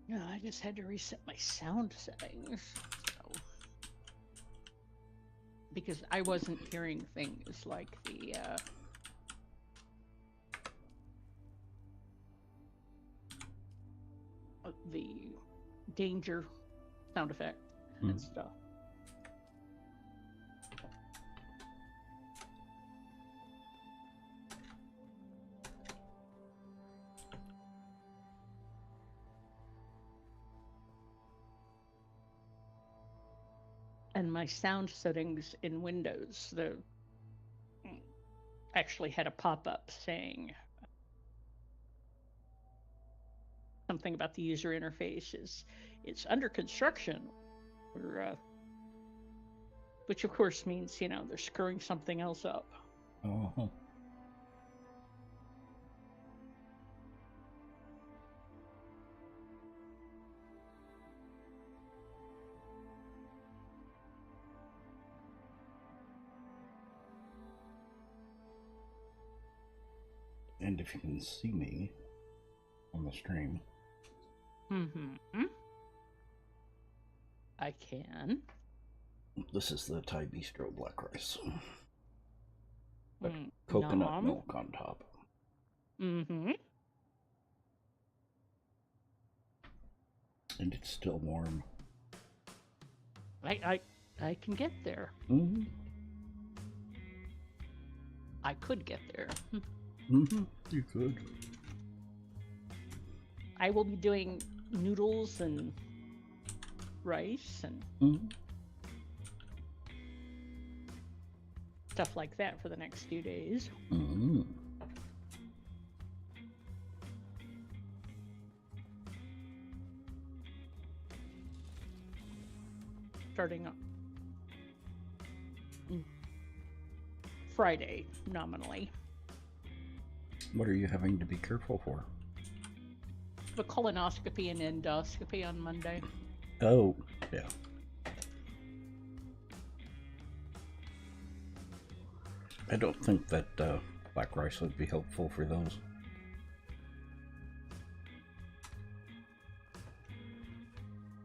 No, I just had to reset my sound settings. So, because I wasn't hearing things like the danger sound effect and stuff. And my sound settings in Windows, actually had a pop-up saying something about the user interface it's under construction, or, which of course means they're screwing something else up. Oh. And if you can see me on the stream. I can. This is the Thai Bistro black rice. But coconut milk on top. And it's still warm. I can get there. I could get there. You could. I will be doing noodles and rice and stuff like that for the next few days. Starting on Friday, nominally. What are you having to be careful for? The colonoscopy and endoscopy on Monday. Oh, yeah. I don't think that black rice would be helpful for those.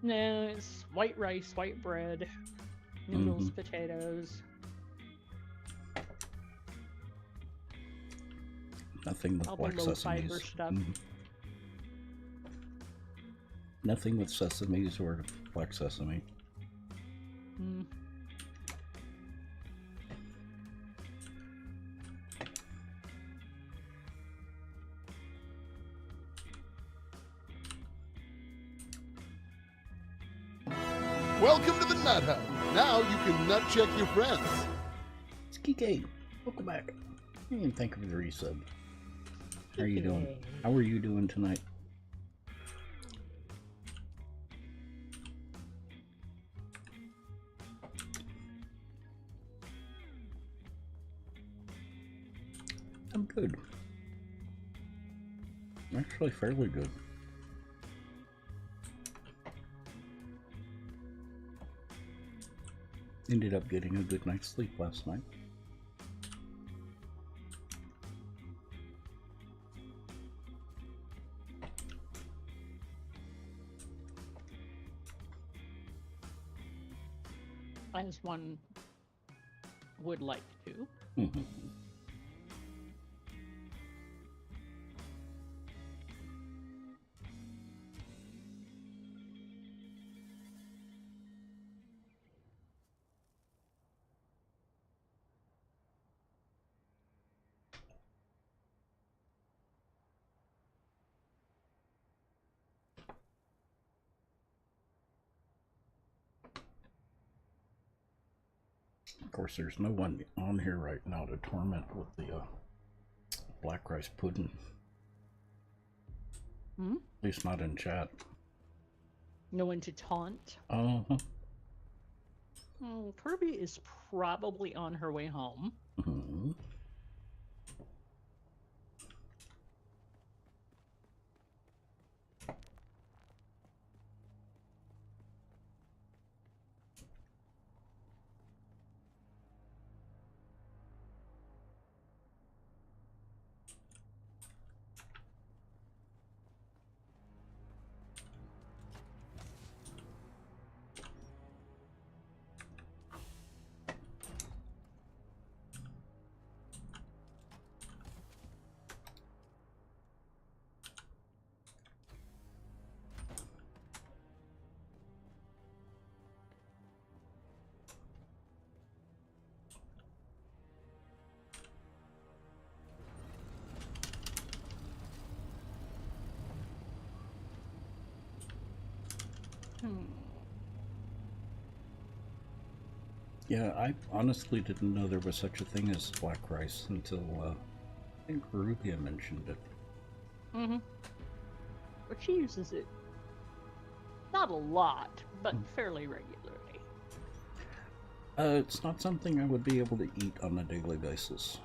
No, it's white rice, white bread, noodles, potatoes. Nothing with black sesame. Nothing with sesames or black sesame. Welcome to the Nut Hut. Now you can nut check your friends. It's Kike. Welcome back. And thank you for the resub. How are you doing? How are you doing tonight? I'm good. Actually, fairly good. Ended up getting a good night's sleep last night. As one would like to. Of course, there's no one on here right now to torment with the black rice pudding. At least not in chat. No one to taunt. Kirby is probably on her way home. Hmm. Yeah, I honestly didn't know there was such a thing as black rice until I think Rugia mentioned it. Mm-hmm. But she uses it not a lot, but fairly regularly. It's not something I would be able to eat on a daily basis.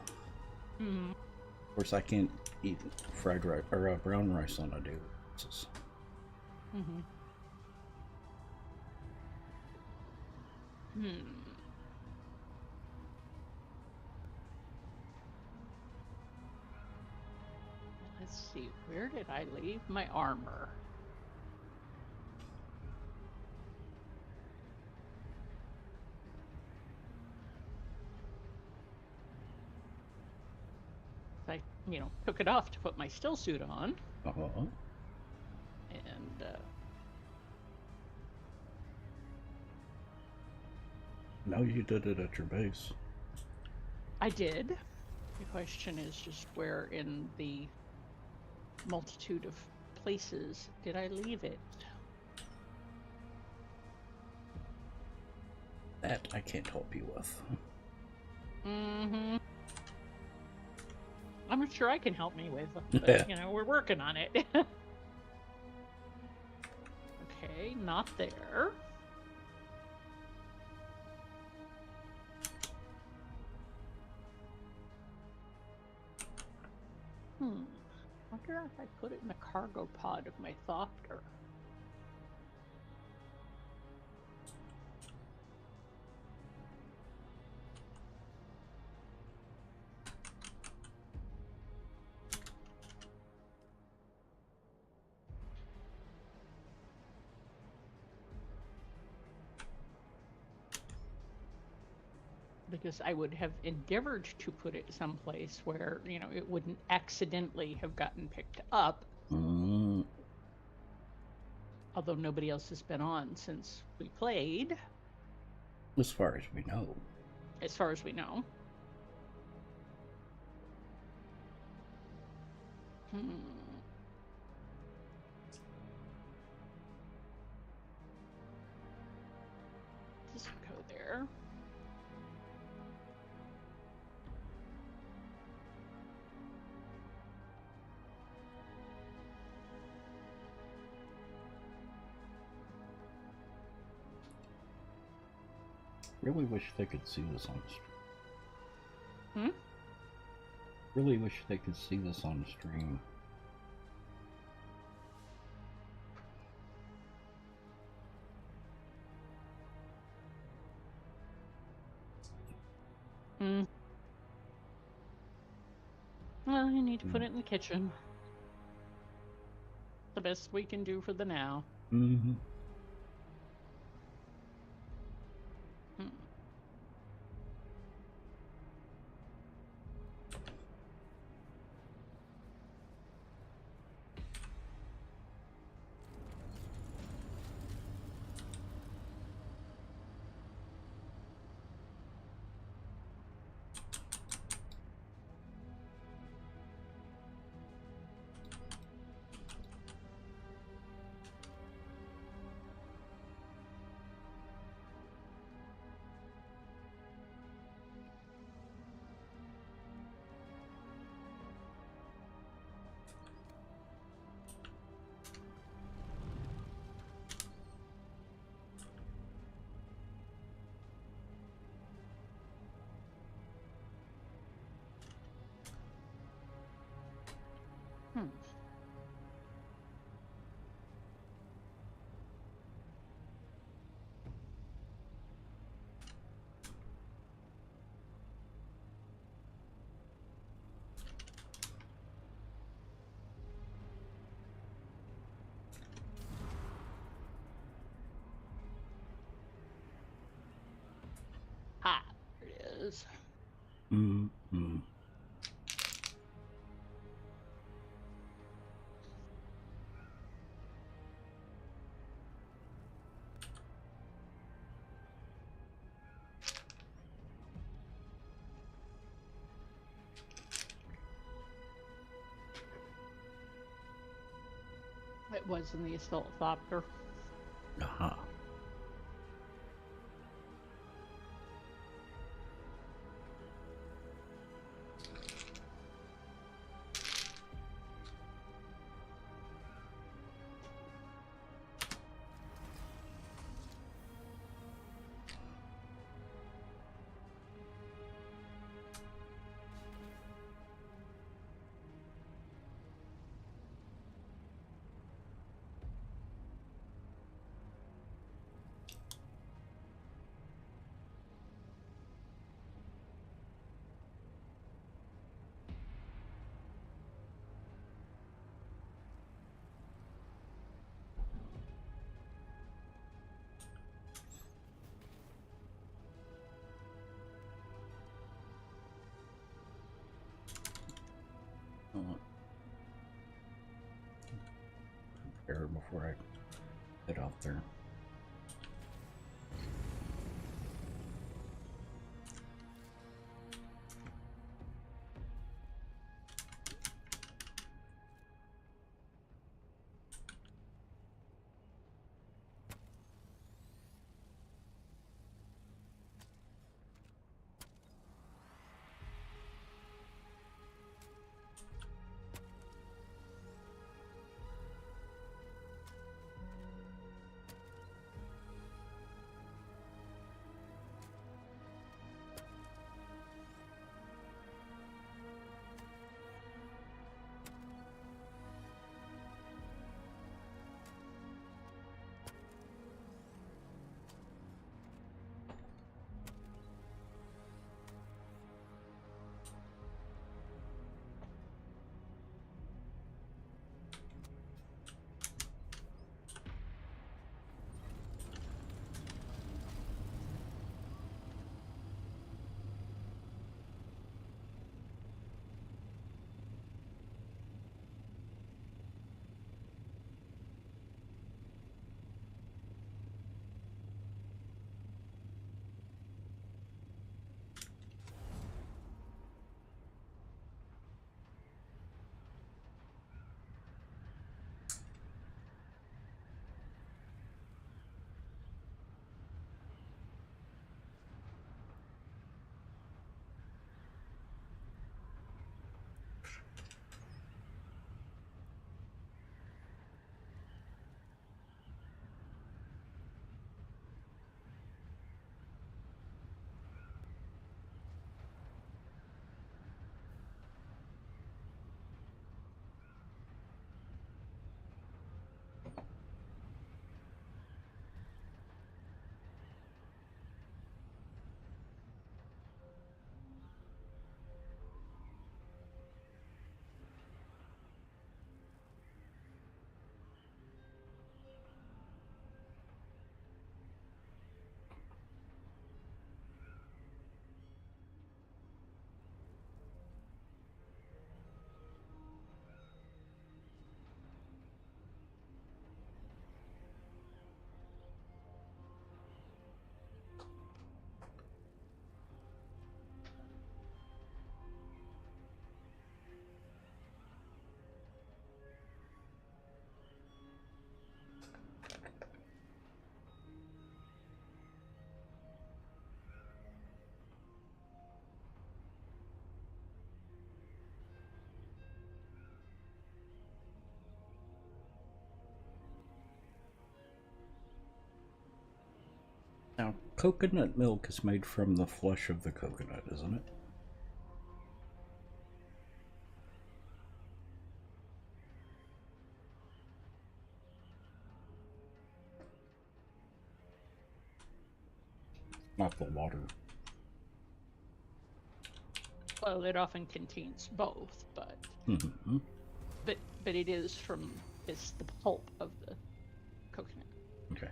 Mm-hmm. Of course, I can't eat fried rice or brown rice on a daily basis. Mm-hmm. Hmm. Let's see, where did I leave my armor? I, took it off to put my still suit on. Uh-huh. And, No, you did it at your base. I did. The question is just where in the multitude of places did I leave it? That I can't help you with. Mm-hmm. I'm not sure I can help me with, but, we're working on it. Okay, not there. Wonder if I put it in the cargo pod of my Thopter. Because I would have endeavored to put it someplace where, it wouldn't accidentally have gotten picked up. Although nobody else has been on since we played. As far as we know. As far as we know. Just go there. Really wish they could see this on stream. Really wish they could see this on stream. Well, you need to put it in the kitchen. The best we can do for the now. Mm-hmm. There it is. It was in the assault Thopter. Uh-huh. Prepare before I head out there. Now, coconut milk is made from the flesh of the coconut, isn't it? Not the water. Well, it often contains both, but but it is it's the pulp of the coconut. Okay.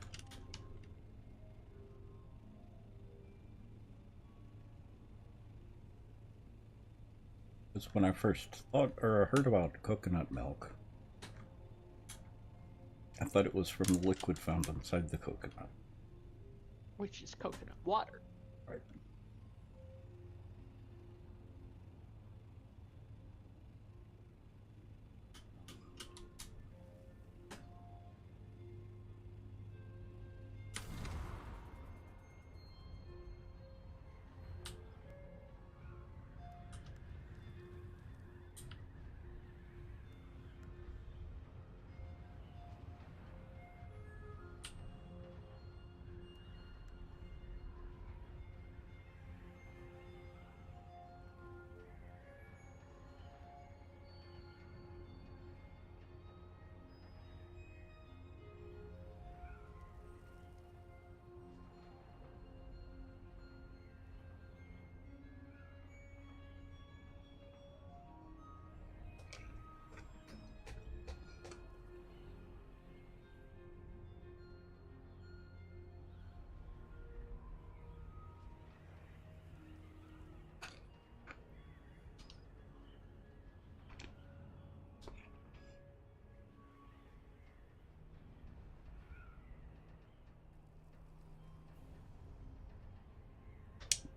Because when I first heard about coconut milk, I thought it was from the liquid found inside the coconut. Which is coconut water. Right.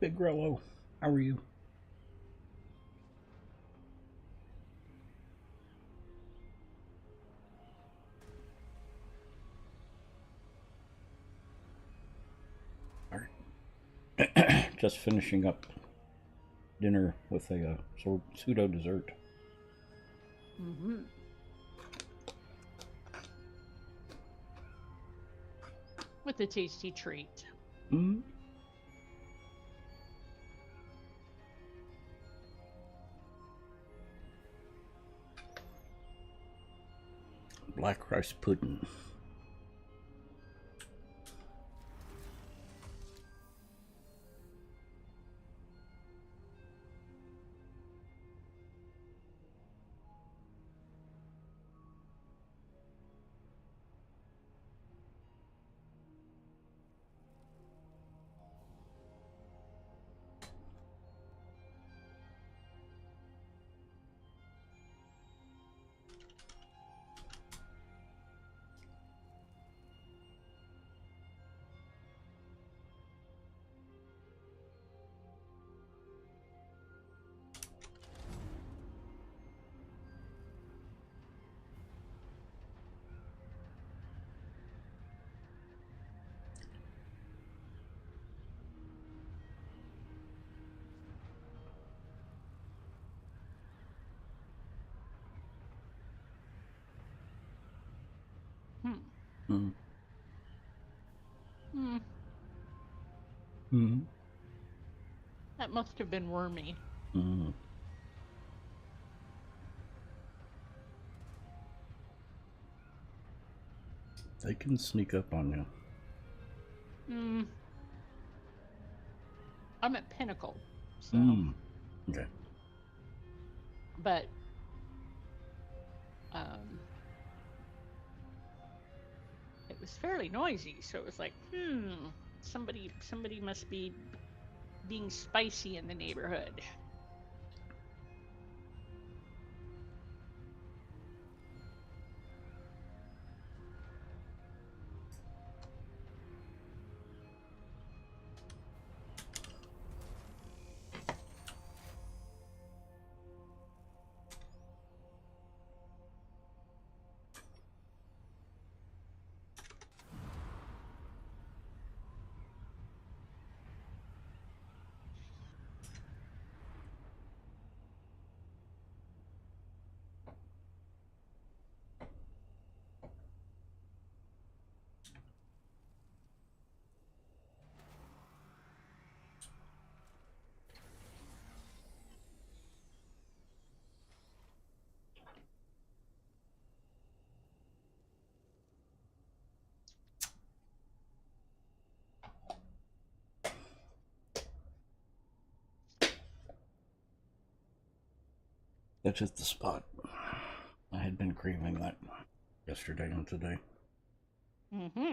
Big Rello, how are you? Just finishing up dinner with a pseudo dessert. Mm-hmm. With a tasty treat. Mm-hmm. Black rice pudding. Hmm. Mm. Hmm. Mm. That must have been wormy. Mm. They can sneak up on you. Hmm. I'm at Pinnacle, so. Okay. But it was fairly noisy, so it was like, somebody must be being spicy in the neighborhood. That's just the spot. I had been craving that yesterday and today. Mm-hmm.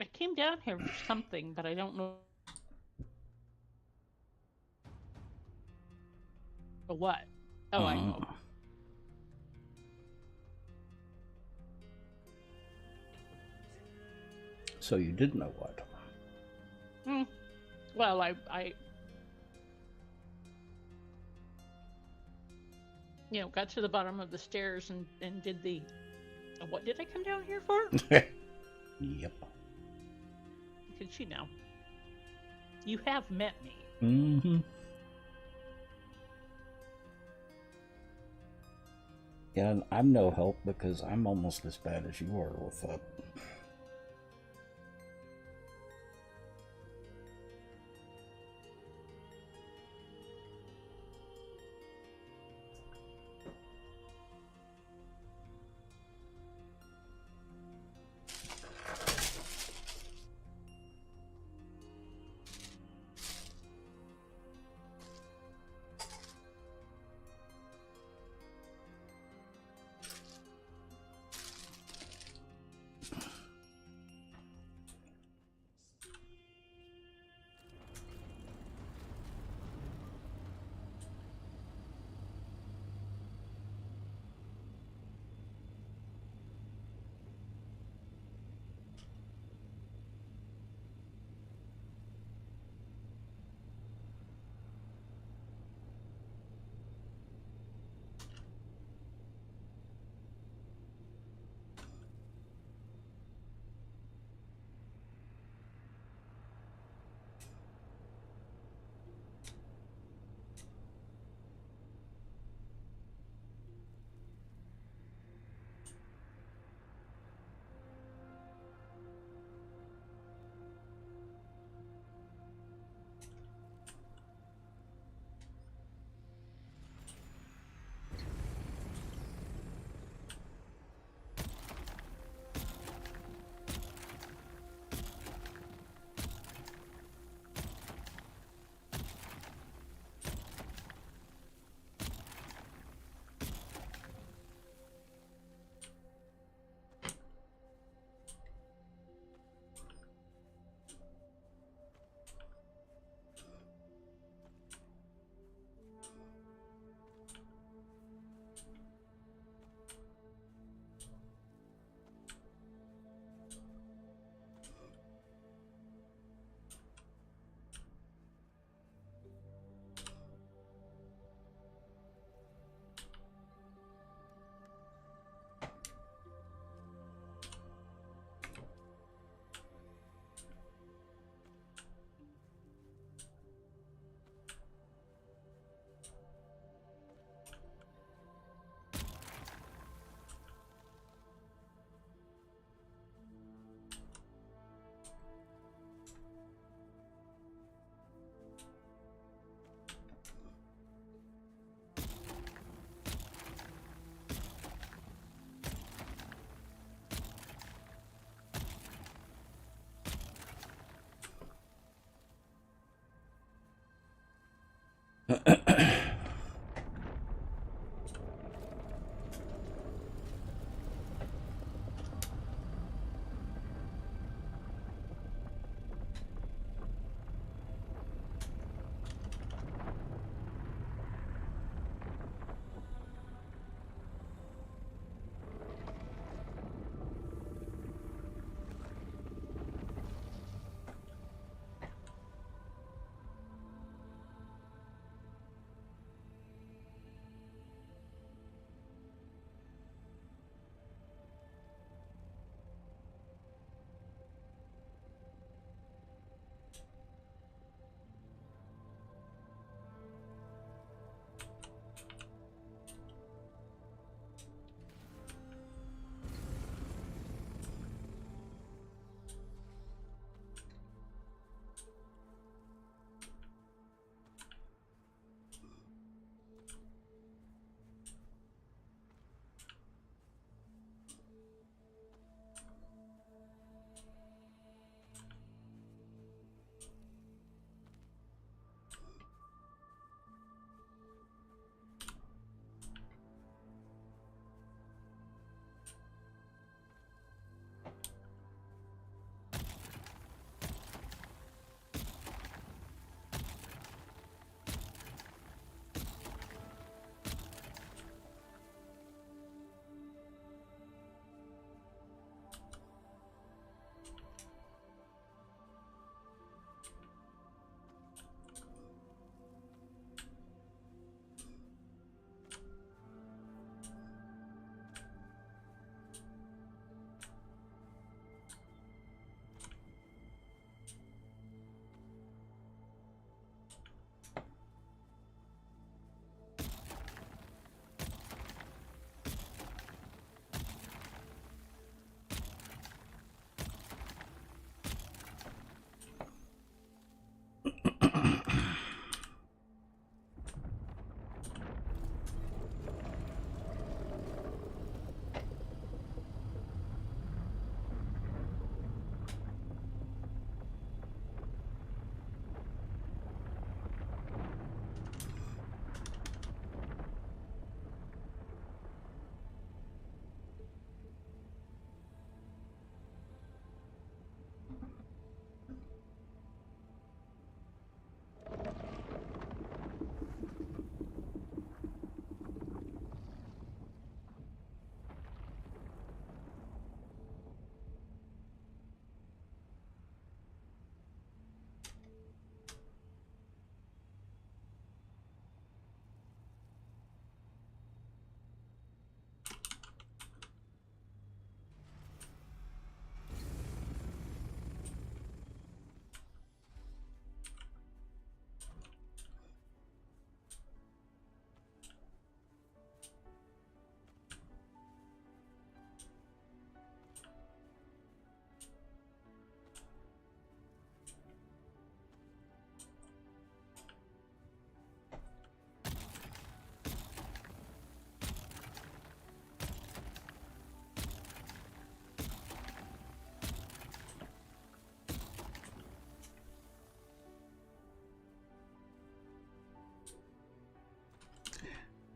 I came down here for something, but I don't know what. Oh, I know. So you did know what? Well, I got to the bottom of the stairs and did the... What did I come down here for? Yep. Because, you have met me. Mm-hmm. Yeah, and I'm no help because I'm almost as bad as you are with that.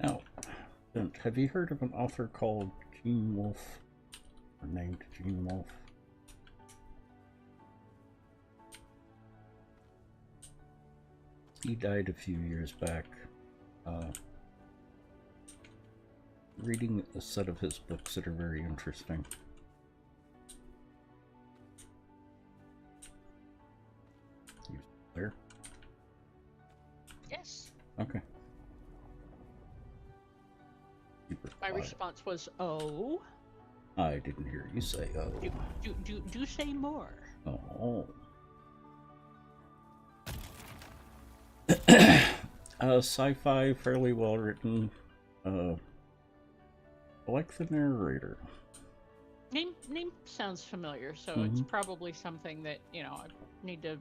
Now, have you heard of an author called Gene Wolfe, or named Gene Wolfe? He died a few years back. Reading a set of his books that are very interesting. You there? Yes. Okay. My response was, "Oh." I didn't hear you say oh. Do say more. Oh. Sci-fi, fairly well written. I like the narrator. Name sounds familiar, so it's probably something that, you know, I need to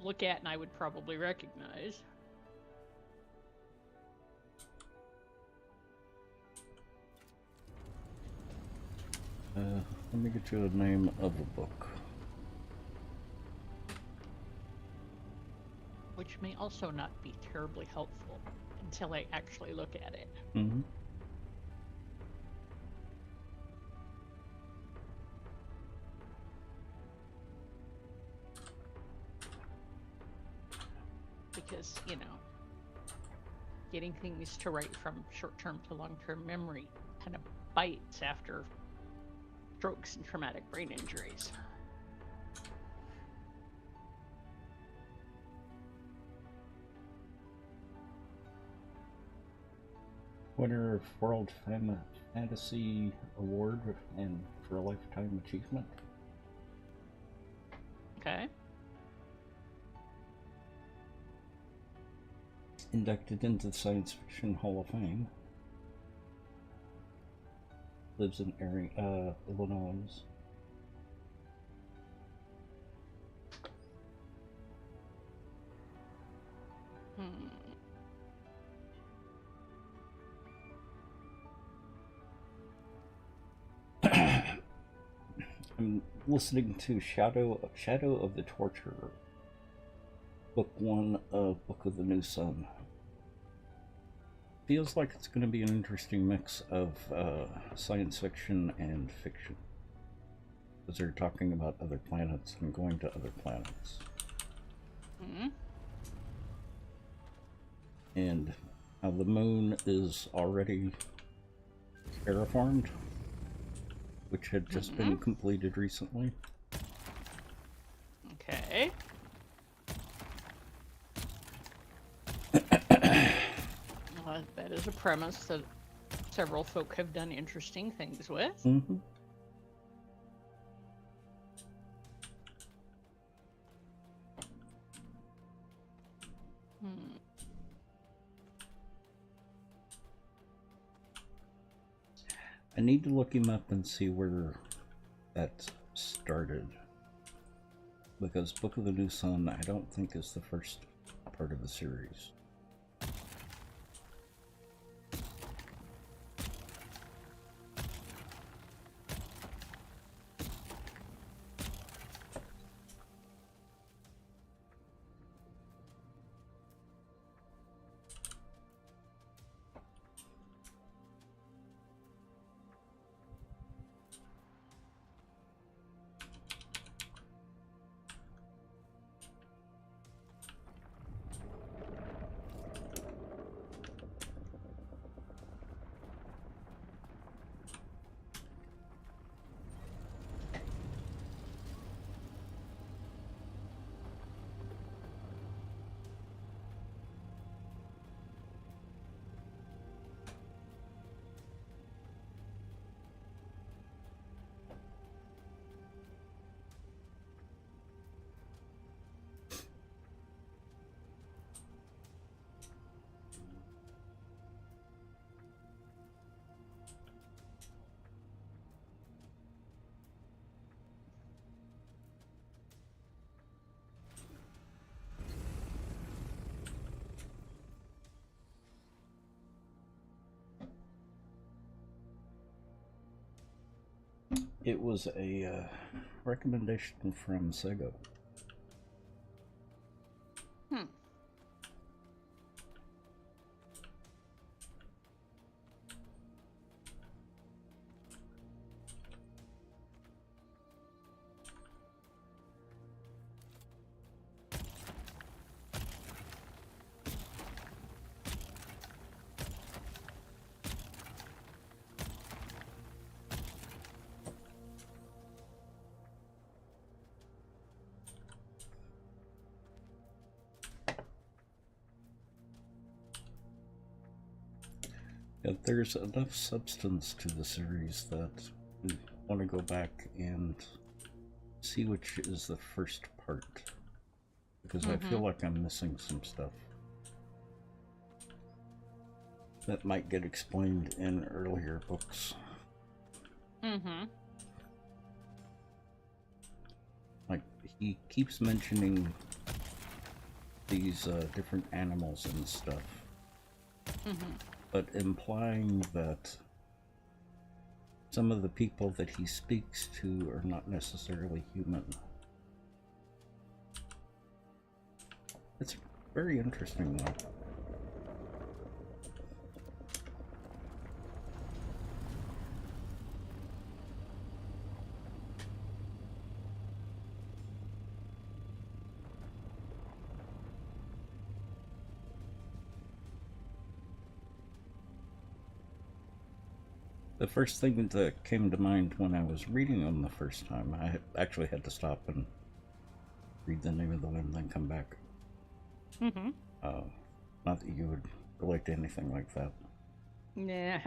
look at and I would probably recognize. Let me get you the name of the book. which may also not be terribly helpful until I actually look at it. Mm-hmm. Because, you know, getting things to write from short-term to long-term memory kind of bites after strokes and traumatic brain injuries. Winner of World Fantasy Award and for a Lifetime Achievement. Okay. Inducted into the Science Fiction Hall of Fame. Lives in Illinois. I'm listening to Shadow of the Torturer, Book 1 of Book of the New Sun. Feels like it's going to be an interesting mix of science fiction and fiction, because they're talking about other planets and going to other planets. Mm-hmm. And how the moon is already terraformed, which had just been completed recently. Okay. Well, that is a premise that several folk have done interesting things with. Mm-hmm. I need to look him up and see where that started, because Book of the New Sun I don't think is the first part of the series. It was a recommendation from Sego. There's enough substance to the series that I want to go back and see which is the first part, because I feel like I'm missing some stuff that might get explained in earlier books. Like, he keeps mentioning these different animals and stuff, but implying that some of the people that he speaks to are not necessarily human. It's Very interesting, though. The first thing that came to mind when I was reading them the first time, I actually had to stop and read the name of the wind, then come back. Mm-hmm. Not that you would relate to anything like that. Nah.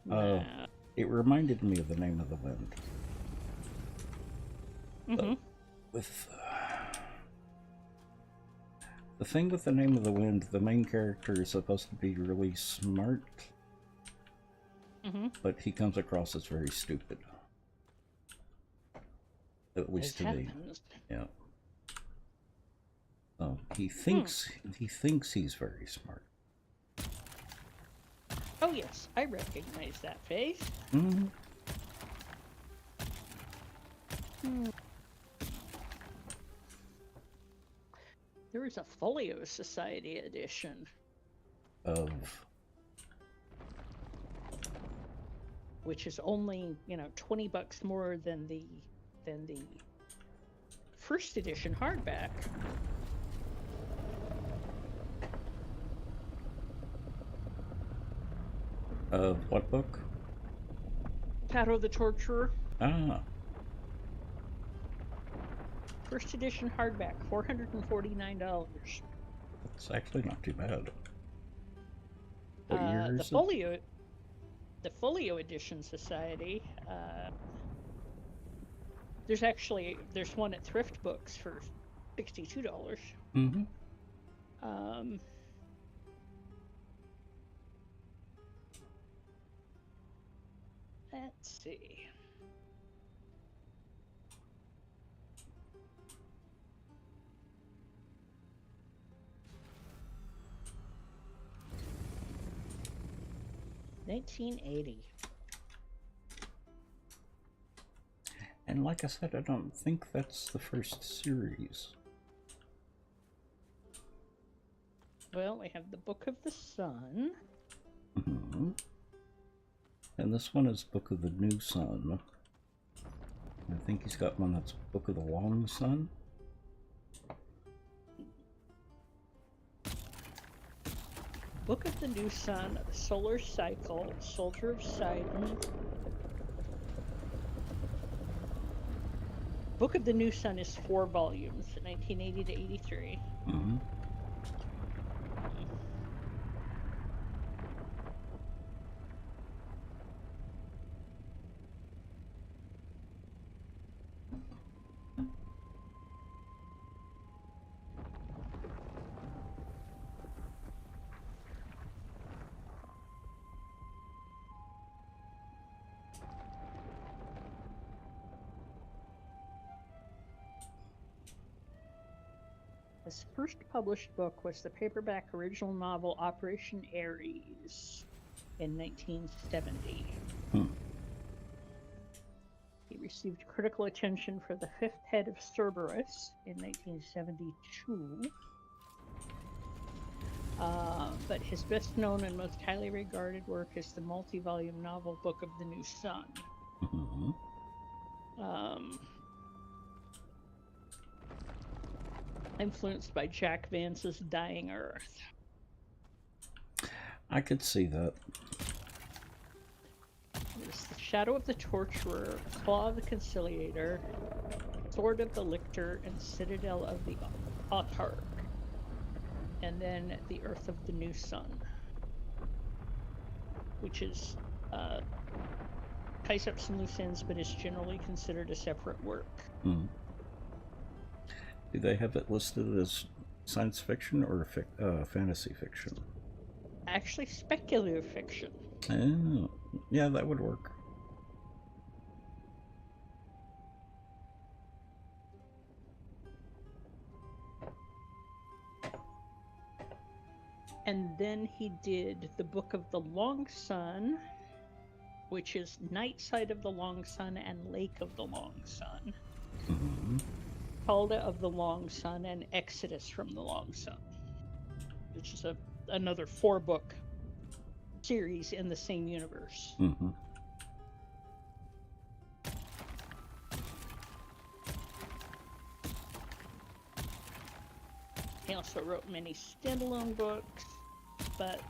Nah. It reminded me of the name of the wind. Mm-hmm. With the thing with the name of the wind, the main character is supposed to be really smart. Mm-hmm. But he comes across as very stupid. At least to me. Yeah. He thinks he's very smart. Oh yes, I recognize that face. Mm-hmm. There is a Folio Society edition Of which is only, $20 more than the first edition hardback. Of what book? Shadow the Torturer. Ah. First edition hardback, $449. It's actually not too bad. What year is it? The Folio Edition Society. There's one at Thrift Books for $62. Mm-hmm. Let's see. $19.80. And like I said, I don't think that's the first series. Well, we have the Book of the Sun. Mm-hmm. And this one is Book of the New Sun. I think he's got one that's Book of the Long Sun. Book of the New Sun, the Solar Cycle, Soldier of Sidon. Book of the New Sun is 4 volumes, 1980 to 83. Mm-hmm. His first published book was the paperback original novel Operation Ares in 1970. He received critical attention for The Fifth Head of Cerberus in 1972. But his best known and most highly regarded work is the multi-volume novel Book of the New Sun. Mm-hmm. Influenced by Jack Vance's Dying Earth. I could see that. There's the Shadow of the Torturer, Claw of the Conciliator, Sword of the Lictor, and Citadel of the Autarch. And then The Earth of the New Sun, which is ties up some loose ends, but is generally considered a separate work. Mm. Do they have it listed as science fiction or fantasy fiction? Actually, speculative fiction. Oh, yeah, that would work. And then he did the Book of the Long Sun, which is Night Side of the Long Sun and Lake of the Long Sun. Mm-hmm. Mafalda of the Long Sun and Exodus from the Long Sun, which is another 4-book series in the same universe. Mm-hmm. He also wrote many standalone books, but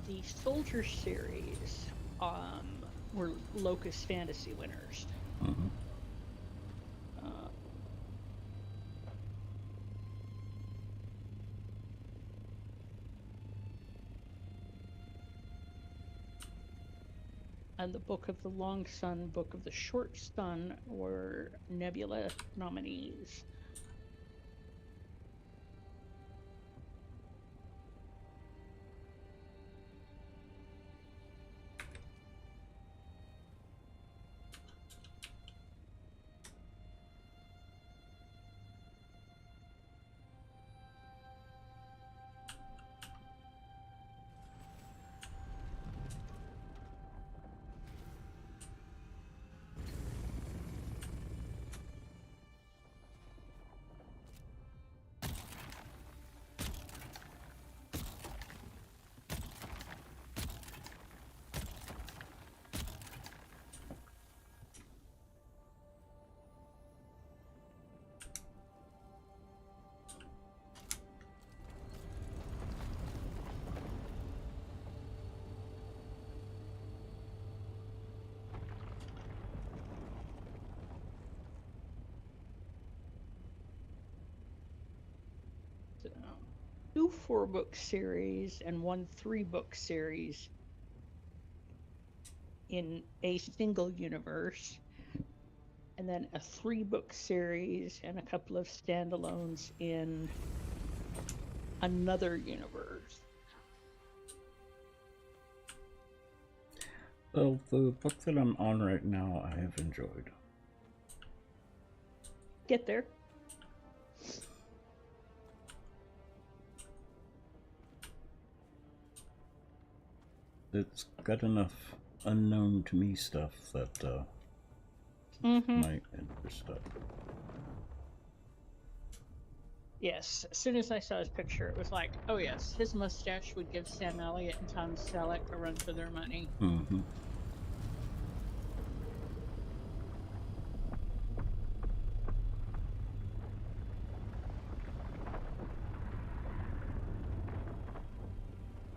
the Soldier series were Locust Fantasy winners. Mm-hmm. And the Book of the Long Sun, Book of the Short Sun were Nebula nominees. So, 2 4-book series and 1 3-book series in a single universe, and then a 3-book series and a couple of standalones in another universe. Well, the book that I'm on right now, I have enjoyed. Get there. It's got enough unknown to me stuff that might interest us. Yes, as soon as I saw his picture, it was like, oh yes, his mustache would give Sam Elliott and Tom Selleck a run for their money. Mm-hmm.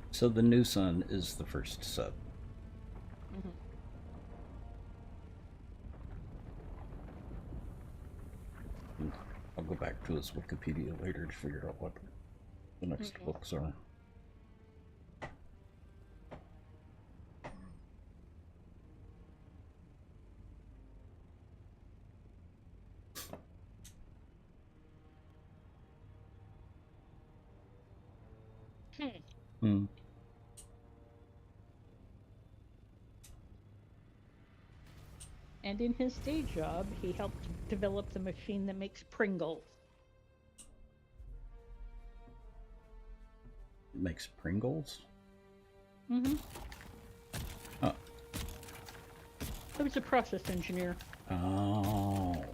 So the new sun is the first set. Mm-hmm. I'll go back to his Wikipedia later to figure out what the next books are. Hmm. And in his day job, he helped develop the machine that makes Pringles. Makes Pringles? Mm-hmm. Oh. He was a process engineer. Oh.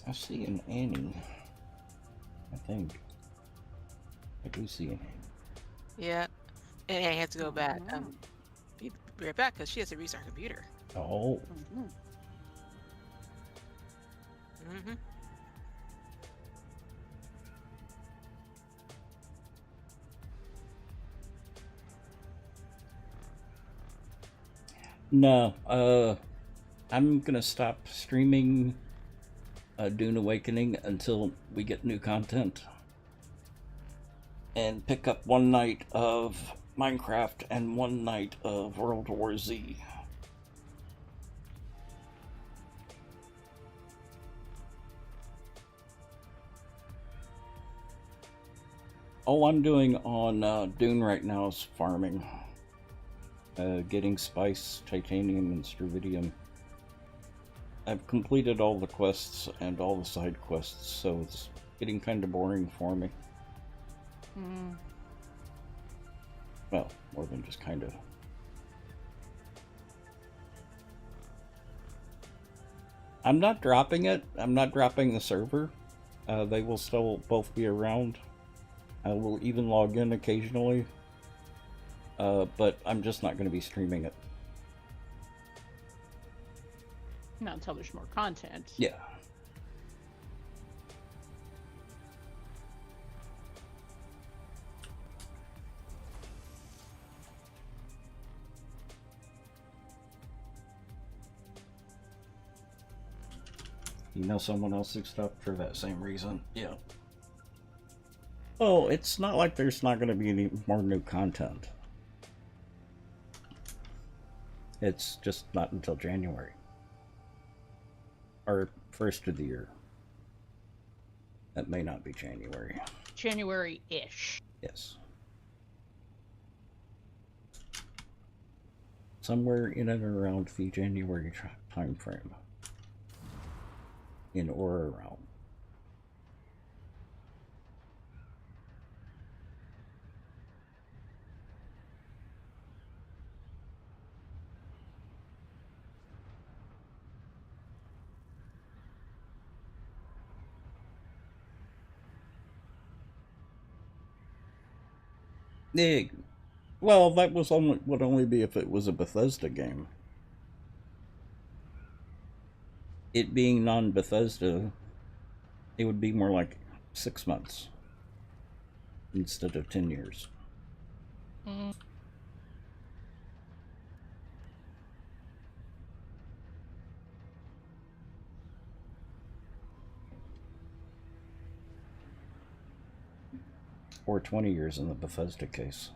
I see an Annie. I think. I do see an Annie. Yeah. And I have to go back. Be right back because she has to restart her computer. Oh. Mm-hmm. No, I'm gonna stop streaming Dune Awakening until we get new content. And pick up one night of Minecraft and one night of World War Z. All I'm doing on Dune right now is farming. Getting spice, titanium, and struvidium. I've completed all the quests and all the side quests, so it's getting kind of boring for me. Well, more than just kind of. I'm not dropping it. I'm not dropping the server. They will still both be around. I will even log in occasionally. But I'm just not going to be streaming it. Not until there's more content. Yeah. You know someone else who stopped for that same reason? Yeah. Oh, it's not like there's not going to be any more new content. It's just not until January. Or first of the year. That may not be January. January-ish. Yes. Somewhere in and around the January time frame. In or around. Well, that was would only be if it was a Bethesda game. It being non-Bethesda, it would be more like 6 months instead of 10 years. Or 20 years in the Bethesda case.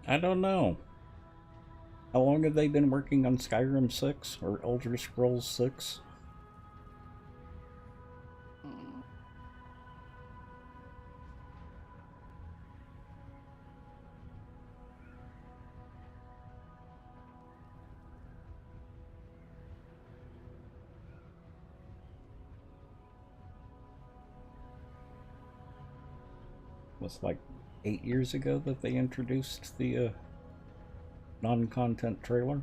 I don't know. How long have they been working on Skyrim 6 or Elder Scrolls 6? Was like 8 years ago that they introduced the non-content trailer.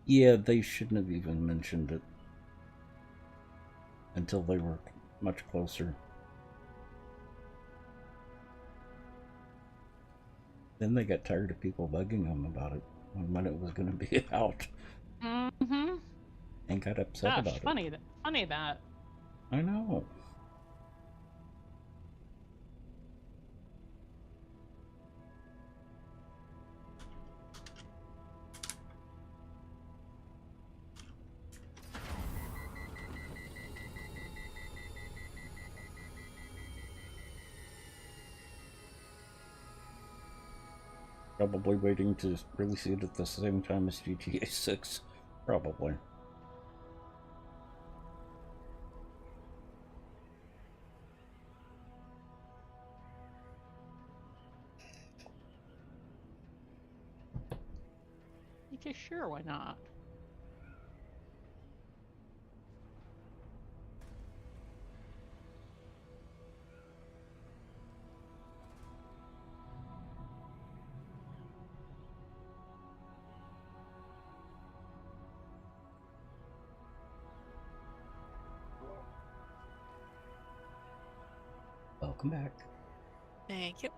Yeah, they shouldn't have even mentioned it until they were much closer. Then they got tired of people bugging them about it when it was going to be out. Mm-hmm. And got upset about funny, it. Funny that. I know. Probably waiting to release it at the same time as GTA 6. Probably. Okay, sure, why not? Welcome back. Thank you.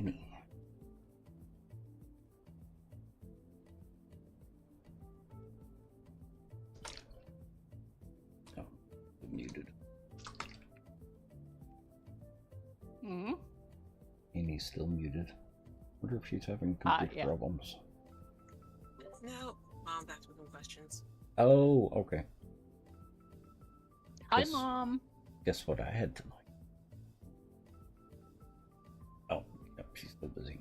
Annie. Oh, muted. Hmm? Annie's still muted. Wonder if she's having computer Yeah. problems. No, Mom's asking some questions. Oh, okay. Hi, Guess- Mom. Guess what I had tonight? Oh, yep, she's still busy.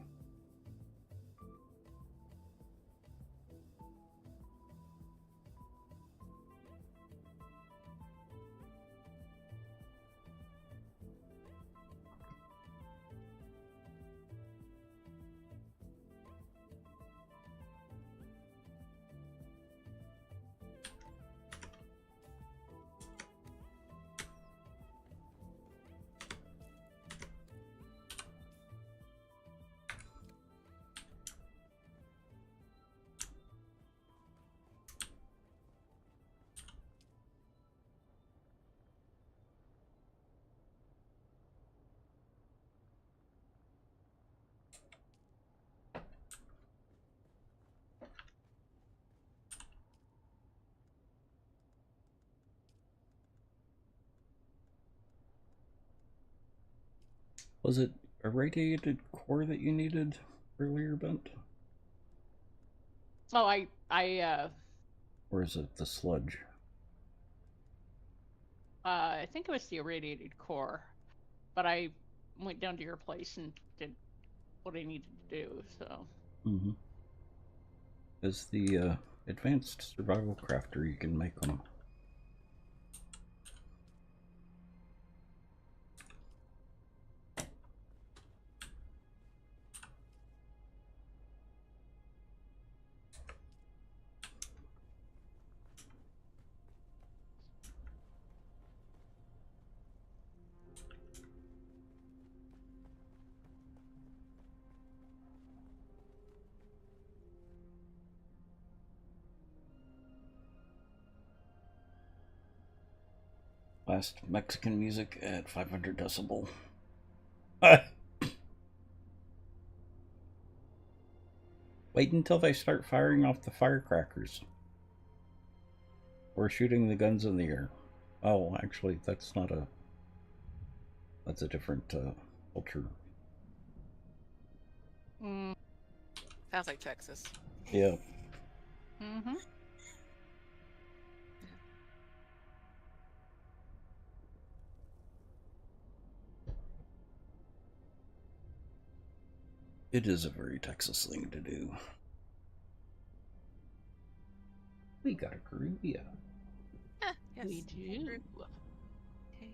Was it a radiated core that you needed earlier, Bent? Oh, Or is it the sludge? I think it was the irradiated core, but I went down to your place and did what I needed to do. So. Mm-hmm. As the advanced survival crafter, you can make them. Last Mexican music at 500 decibel. Wait until they start firing off the firecrackers. Or shooting the guns in the air. Oh, actually, that's not a... That's a different culture. Mm. Sounds like Texas. Yeah. Mm-hmm. It is a very Texas thing to do. We got a Caribbean. Ah, yes. We do. Okay.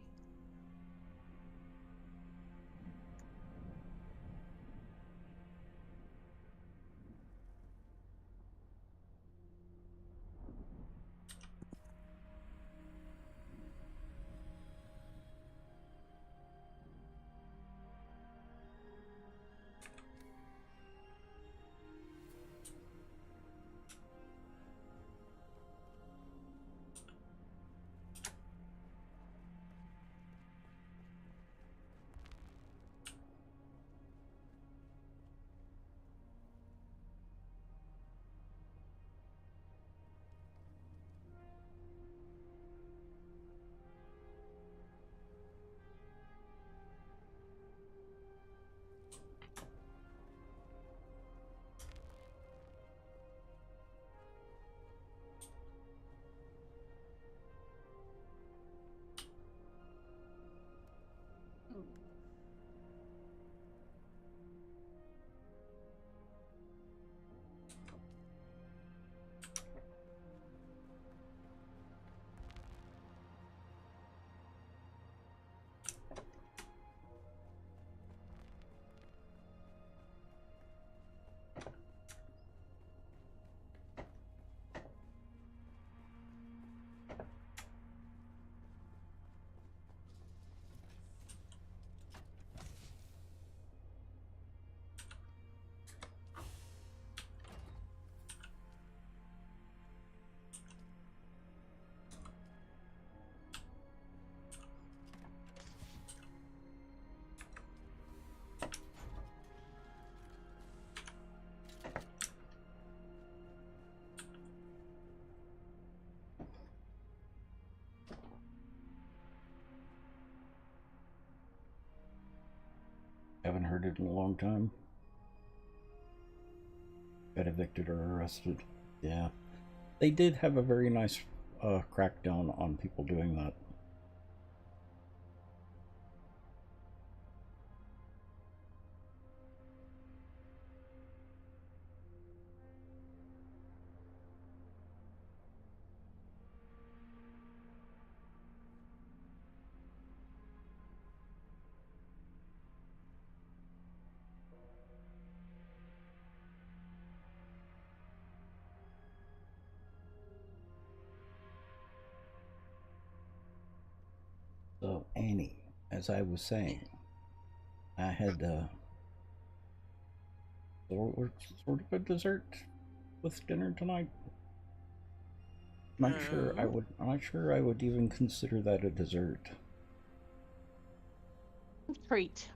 reported in a long time. Got evicted or arrested. Yeah. They did have a very nice crackdown on people doing that. So, Annie, as I was saying, I had sort of a dessert with dinner tonight. I'm not sure I would even consider that a dessert. Treat.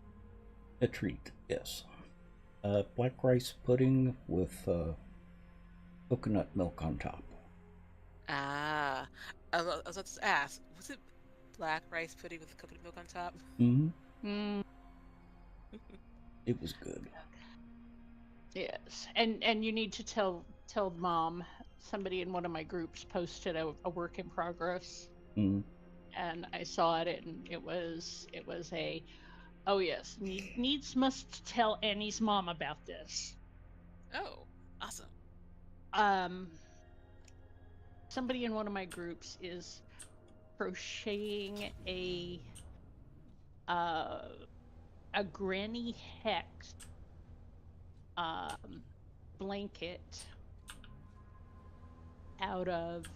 A treat, yes. Black rice pudding with coconut milk on top. Ah, I was about to ask, was it black rice pudding with coconut milk on top? Mm-hmm. Mm. It was good. Yes, and you need to tell Mom. Somebody in one of my groups posted a work in progress, Mm-hmm. and I saw it, and it was a, oh yes, needs must tell Annie's mom about this. Oh, awesome. Somebody in one of my groups is crocheting a granny hex blanket out of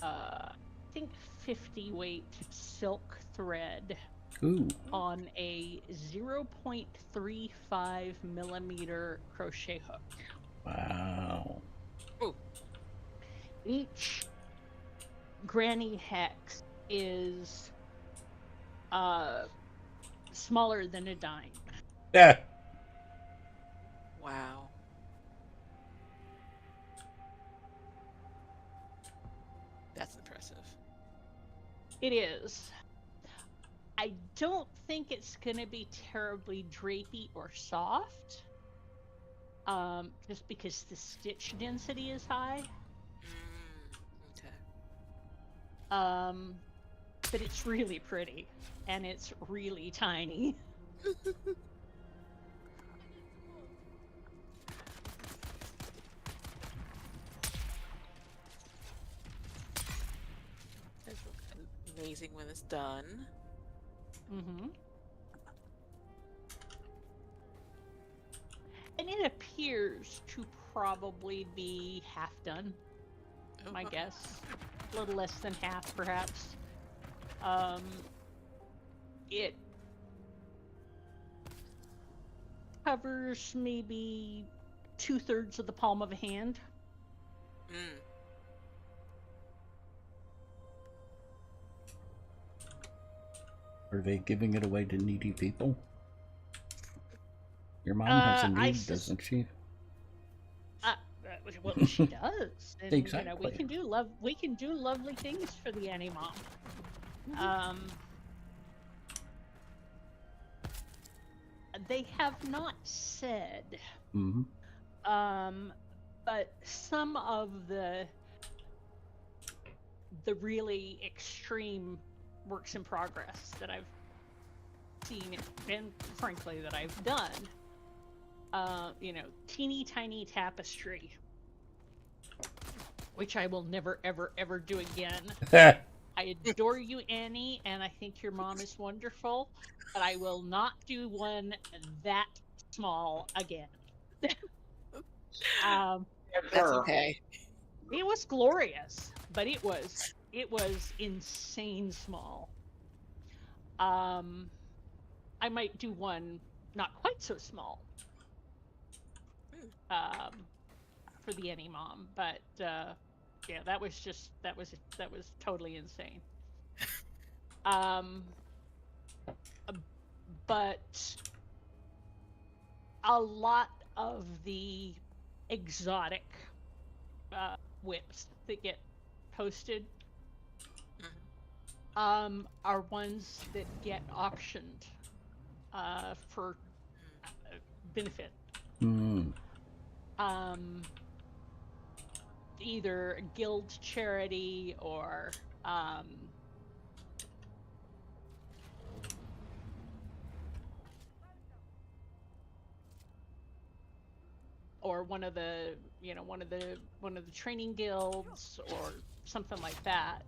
I think 50 weight silk thread. Ooh. On a 0.35 millimeter crochet hook. Wow. Ooh. Each granny hex is smaller than a dime. Yeah. Wow. That's impressive. It is. I don't think it's going to be terribly drapey or soft, just because the stitch density is high. Okay. But it's really pretty, and it's really tiny. That's amazing when it's done. Mm-hmm. And it appears to probably be half done, my guess. A little less than half, perhaps. It covers maybe 2/3 of the palm of a hand. Mm. Are they giving it away to needy people? Your mom has a need, doesn't she? Well, she does, and Exactly. you know, we can do lovely things for the Annie Mom. They have not said, Mm-hmm. but some of the really extreme works in progress that I've seen, and frankly that I've done, you know, teeny tiny tapestry, which I will never ever ever do again. I adore you, Annie, and I think your mom is wonderful, but I will not do one that small again. That's okay. It was glorious, but it was insane small. I might do one not quite so small, for the Annie Mom, but yeah, that was totally insane. But a lot of the exotic whips that get posted are ones that get auctioned for benefit. Mm. Either a guild charity or one of the training guilds or something like that.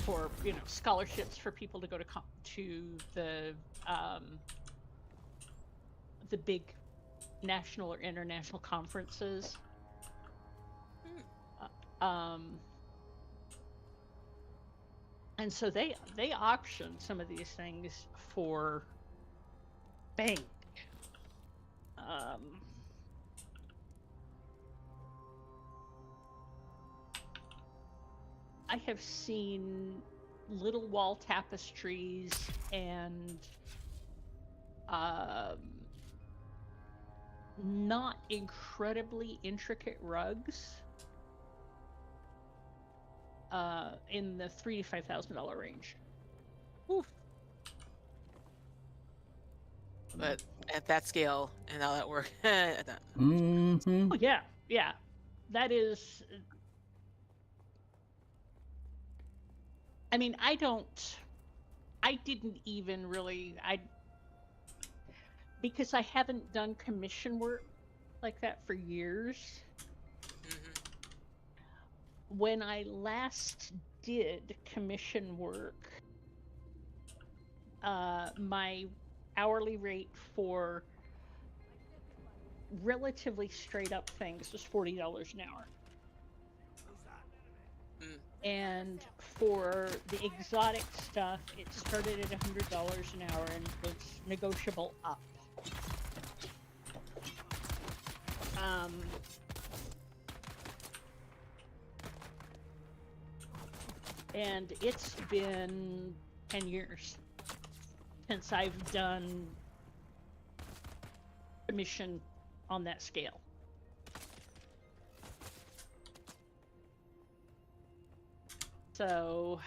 For scholarships for people to go to the big national or international conferences. And so they auction some of these things for bank. I have seen little wall tapestries and not incredibly intricate rugs in the $3,000 to $5,000 range. Oof. But at that scale and all that work, Mm-hmm. Oh yeah, that is. I mean, I didn't even really because I haven't done commission work like that for years. When I last did commission work, my hourly rate for relatively straight up things was $40 an hour. And for the exotic stuff, it started at $100 an hour and was negotiable up. And it's been 10 years since I've done commission on that scale. So,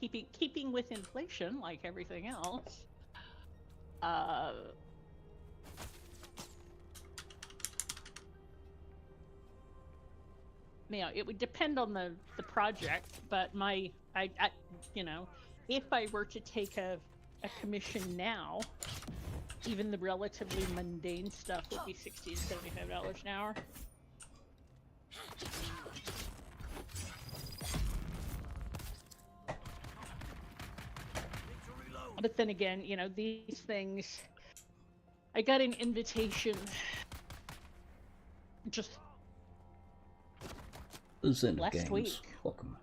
keeping with inflation like everything else, it would depend on the project, but if I were to take a commission now, even the relatively mundane stuff would be $60 to $75 an hour. But then again, these things, I got an invitation just Zen last Games. week. Welcome.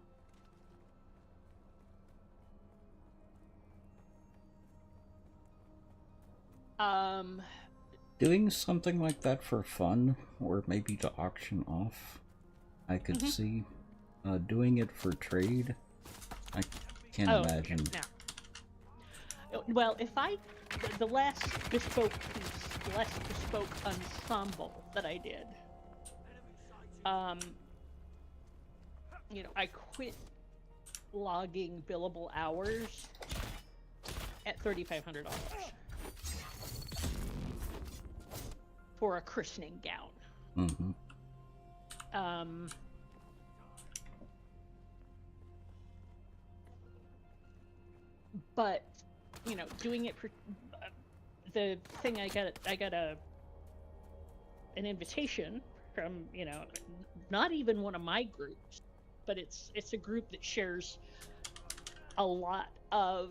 Doing something like that for fun, or maybe to auction off, I could see. Doing it for trade, I can't imagine. No. Well, the last bespoke piece, the last bespoke ensemble that I did, I quit logging billable hours at $3,500 for a christening gown. But doing it for the thing, I got an invitation from not even one of my groups, but it's a group that shares a lot of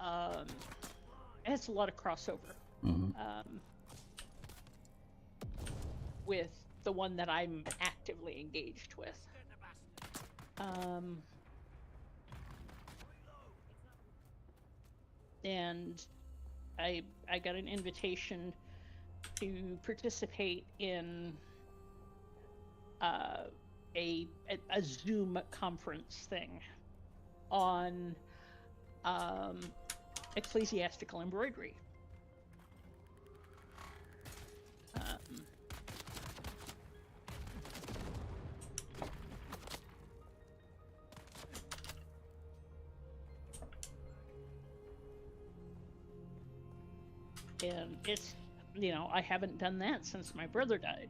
it has a lot of crossover with the one that I'm actively engaged with. And I got an invitation to participate in a Zoom conference thing on ecclesiastical embroidery. And it's, I haven't done that since my brother died.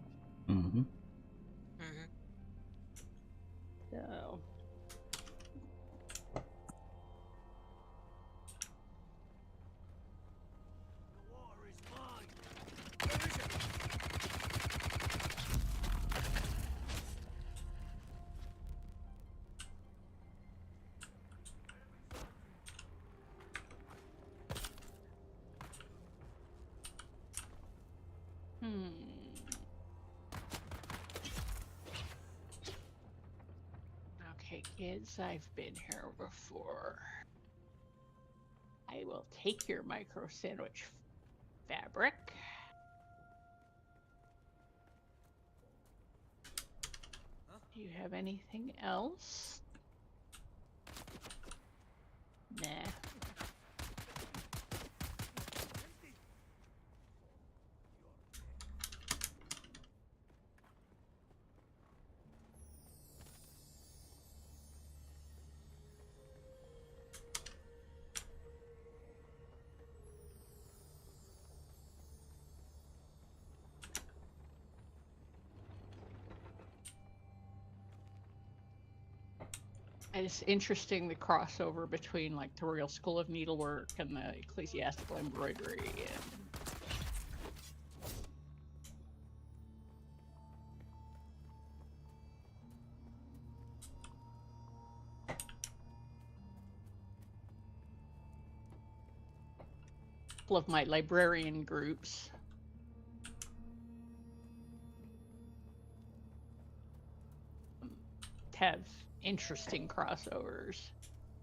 Mm-hmm. Mm-hmm. So. Okay, kids, I've been here before. I will take your micro sandwich fabric. Do you have anything else? Nah. It's interesting, the crossover between like the Royal School of Needlework and the ecclesiastical embroidery. Couple of my librarian groups have interesting crossovers.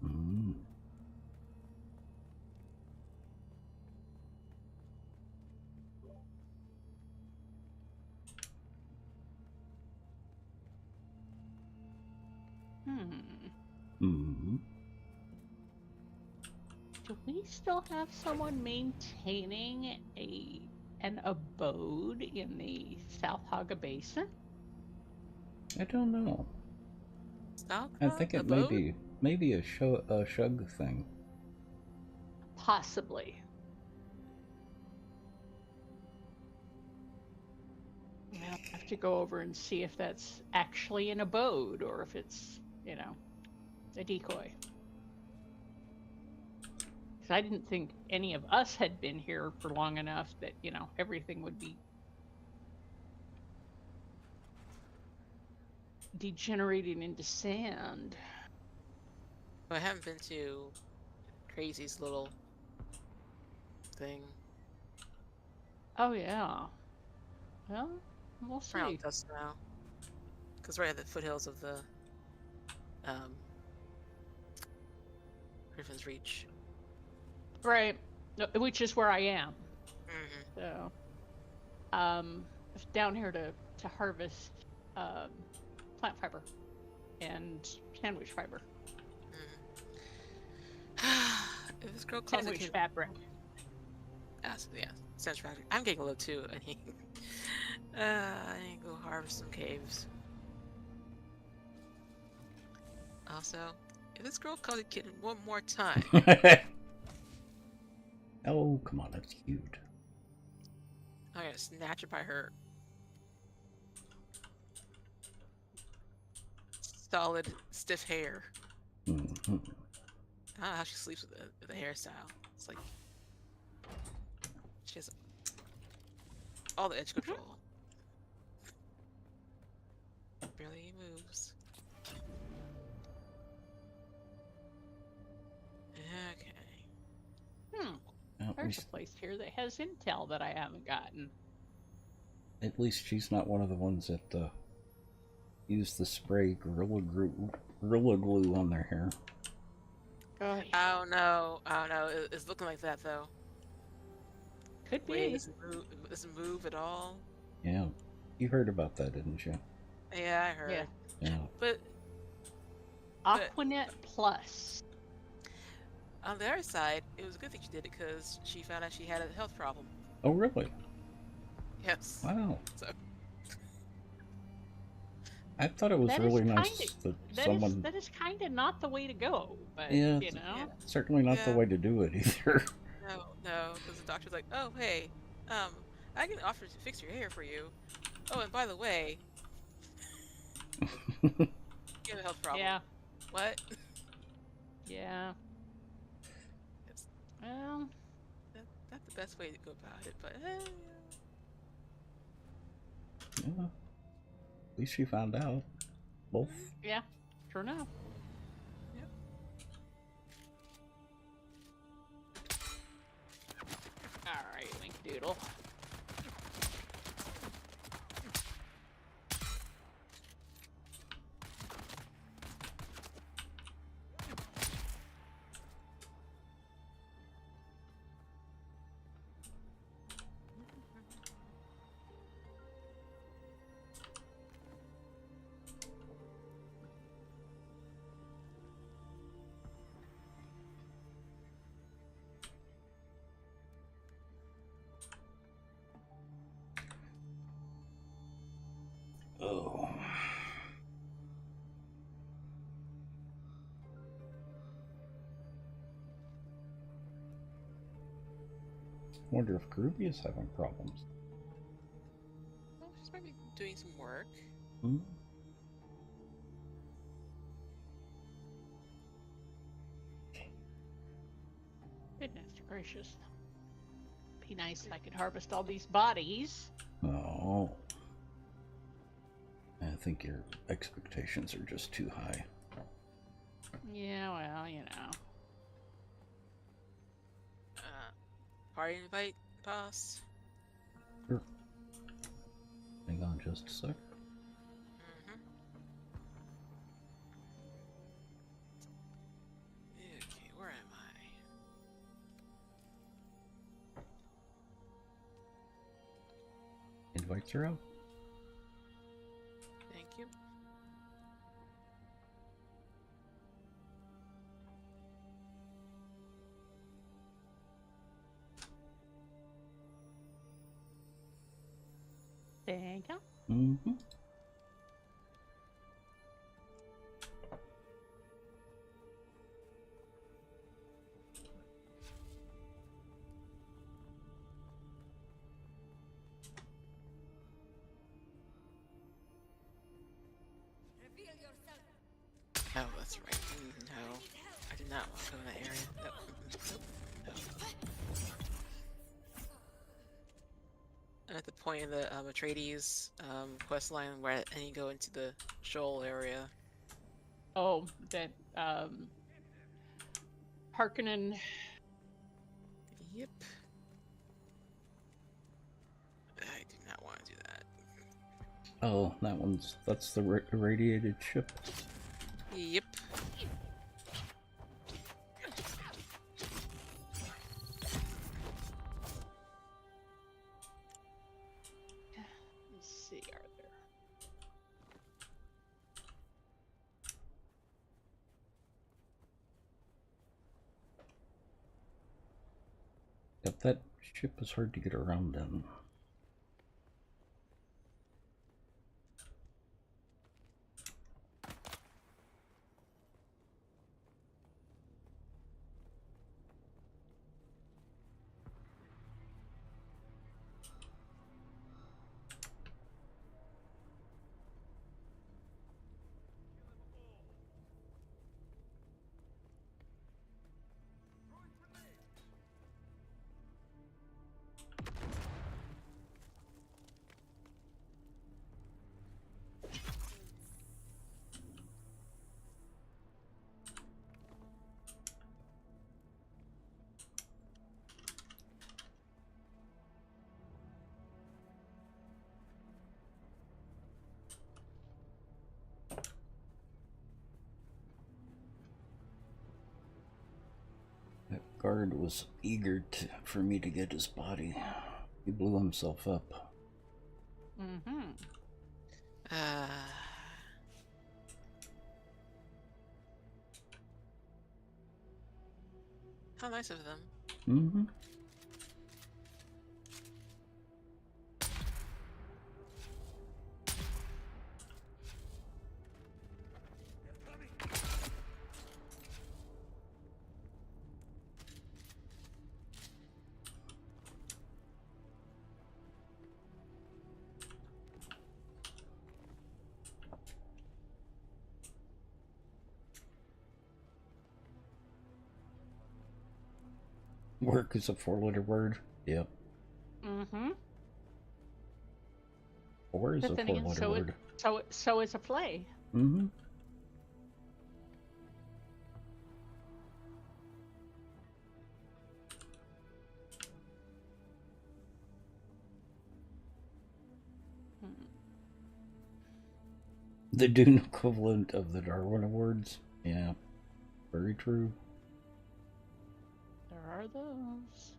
Mm. Mm-hmm. Do we still have someone maintaining an abode in the South Haga Basin? I don't know. Stop. I think it may be a Shug thing. Possibly. I'll have to go over and see if that's actually an abode or if it's, a decoy. Because I didn't think any of us had been here for long enough that, everything would be degenerating into sand. I haven't been to Crazy's little thing. Oh, yeah. Well, we'll see. Around us now. Because we're at the foothills of the Griffin's Reach. Right. Which is where I am. Mm-hmm. So, down here to harvest plant fiber and sandwich fiber. Mm-hmm. If this girl calls Sandwich it fabric. yeah, sandwich fabric. I'm getting a little too. I need to go harvest some caves. Also, if this girl calls it kitten one more time. Oh, come on, that's cute. I'm gonna snatch her by her solid, stiff hair. Mm-hmm. I don't know how she sleeps with the hairstyle. It's like she has all the edge control. Barely moves. Okay. There's a place here that has intel that I haven't gotten. At least she's not one of the ones that use the spray gorilla glue on their hair. Oh, yeah. I don't know. It's looking like that though. Could be. Wait, it doesn't move at all. Yeah, you heard about that, didn't you? Yeah, I heard. Yeah. But Aquanet Plus. on the other side, it was a good thing she did it because she found out she had a health problem. Oh, really? Yes. Wow. So I thought it was That is really kinda- nice that someone. That is kind of not the way to go, but Yeah. you know. Certainly not the Yeah. way to do it either. no, No, because the doctor's like, oh, hey, I can offer to fix your hair for you. Oh, and by the way, you have a health problem. Yeah. What? Yeah. It's, Well, that's the best way to go about it, but Yeah. At least you found out. Both. yeah. Sure enough. Yep. Alright, Wink Doodle. Oh. Wonder if Groovy is having problems. Well, she's probably doing some work. Hmm? Goodness gracious. Be nice if I could harvest all these bodies. Oh. I think your expectations are just too high. Yeah, well, you know. Party invite, boss. Sure. Hang on just a sec. Mm-hmm. Okay, where am I? Invites are out. Thank you. Thank you. Mm-hmm. Oh, that's right. No, I did not want to go in that area. Nope. Nope. I'm at the point in the Atreides quest line where I need to go into the shoal area. Oh, that, Harkonnen. Yep. I do not want to do that. Oh, that's the irradiated ship. Yep. Let's see, Arthur. Yep, that ship is hard to get around in. That guard was eager for me to get his body. He blew himself up. Mm-hmm. How nice of them. Mm-hmm. Work is a 4-letter word. Yep. Mm-hmm. Or is But a then again, 4-letter word. so is a play. Mm-hmm. Hmm. The Dune equivalent of the Darwin Awards. Yeah. Very true. There are those.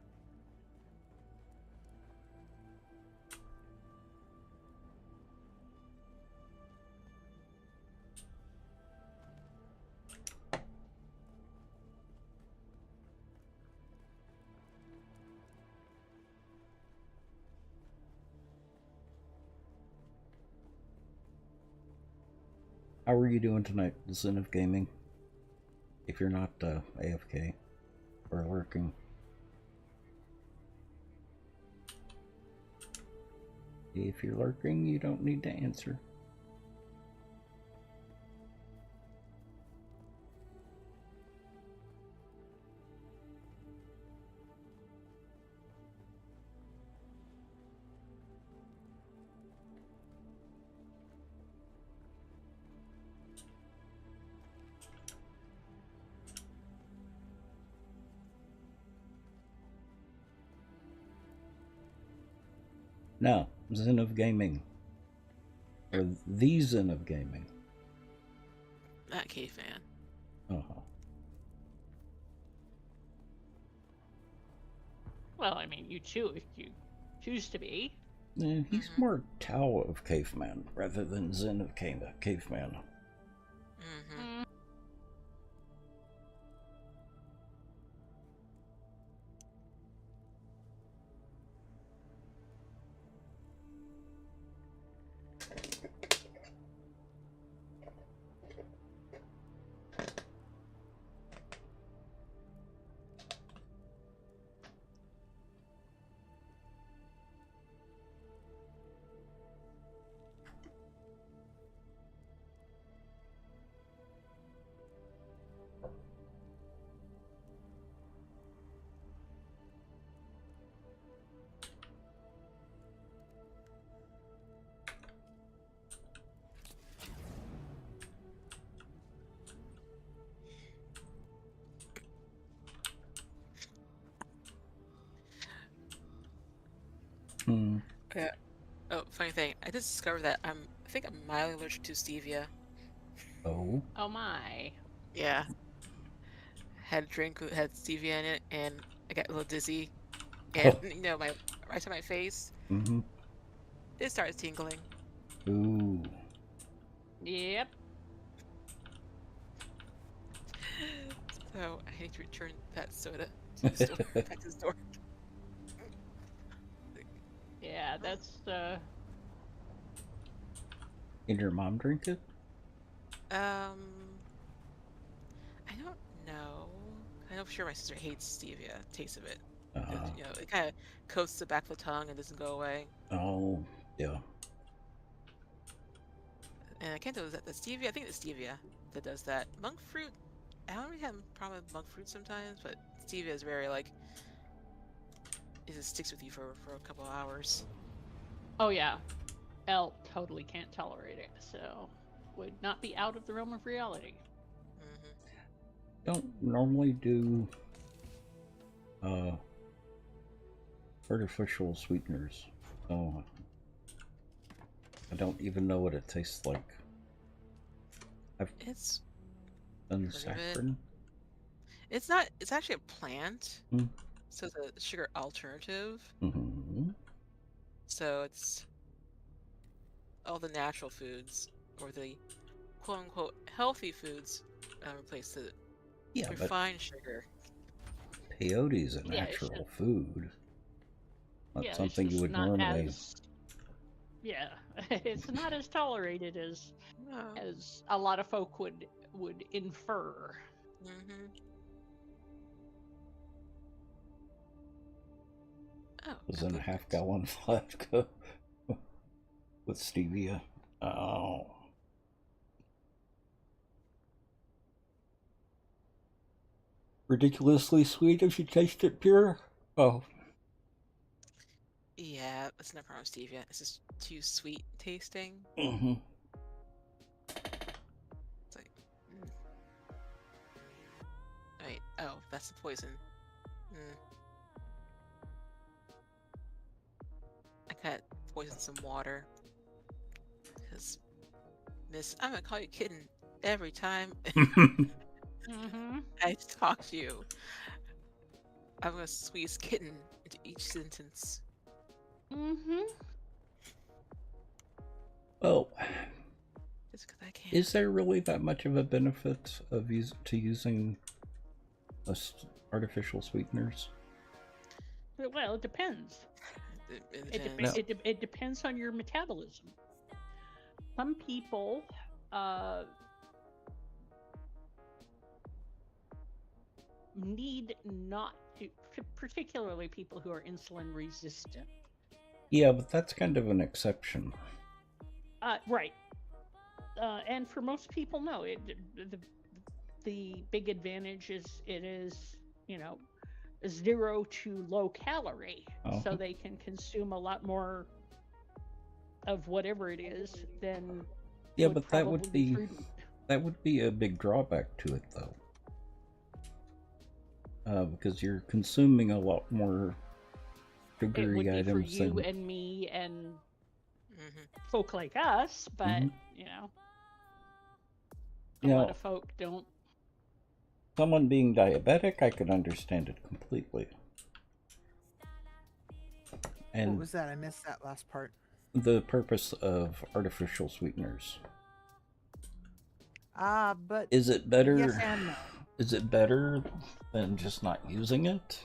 How are you doing tonight, Zen of Gaming? If you're not AFK or lurking. If you're lurking, you don't need to answer. Now, Zen of Gaming. Or the Zen of Gaming. That cave fan. Uh-huh. Well, I mean, you choose to be. He's more Tao of Caveman rather than Zen of Caveman. Mm-hmm. Hmm. Yeah. Oh, funny thing. I just discovered that I think I'm mildly allergic to stevia. Oh. Oh my. Yeah. Had a drink that had stevia in it, and I got a little dizzy. And, my right to my face, Mm-hmm. it starts tingling. Ooh. Yep. So I need to return that soda to the store. Back to the store. Yeah, that's Did your mom drink it? I don't know. I'm sure my sister hates stevia, taste of it. 'Cause, Uh, it kind of coats the back of the tongue and doesn't go away. oh, yeah. And I can't tell, is that the stevia? I think it's stevia that does that. Monk fruit, I don't really have a problem with monk fruit sometimes, but stevia is very, it just sticks with you for a couple of hours. oh yeah. Elle totally can't tolerate it, so would not be out of the realm of reality. Mm-hmm. Don't normally do artificial sweeteners. Oh, I don't even know what it tastes like. I've It's done heard of it. saffron. It's not. It's actually a plant, Hmm. so it's a sugar alternative. Mm-hmm. So it's all the natural foods or the quote unquote healthy foods replace the Yeah, but refined sugar. peyote is a Yeah, it's natural food. Not Yeah, it's something you just would not normally. as yeah, it's not as tolerated Oh. as a lot of folk would infer. Mm-hmm. Oh, Was and in a half blueberries. gallon vodka with stevia. Oh. ridiculously sweet if you taste it pure. Oh, Yeah, that's no problem, stevia. It's just too sweet tasting. mm-hmm. It's like, wait, oh, that's the poison. I gotta poison some water. Because, Miss, I'm gonna call you kitten every time Mm-hmm. I talk to you. I'm gonna squeeze kitten into each sentence. Mm-hmm. Well, Just because I can. is there really that much of a benefit of using artificial sweeteners? Well, it depends. It It, depends. it depends on your metabolism. Some people need not to, particularly people who are insulin resistant. Yeah, but that's kind of an exception. Right. And for most people, no. The big advantage is it is, 0 to low calorie, so they can consume a lot more of whatever it is than Yeah, would but that would probably be prudent. that would be a big drawback to it, though, because you're consuming a lot more It would sugary be for items you than. and me and Mm-hmm. folk like us, but Mhm. a lot of folk don't. Someone being diabetic, I could understand it completely. And What was that? I missed that last part. the purpose of artificial sweeteners. But Is it better? yes and no. Is it better than just not using it?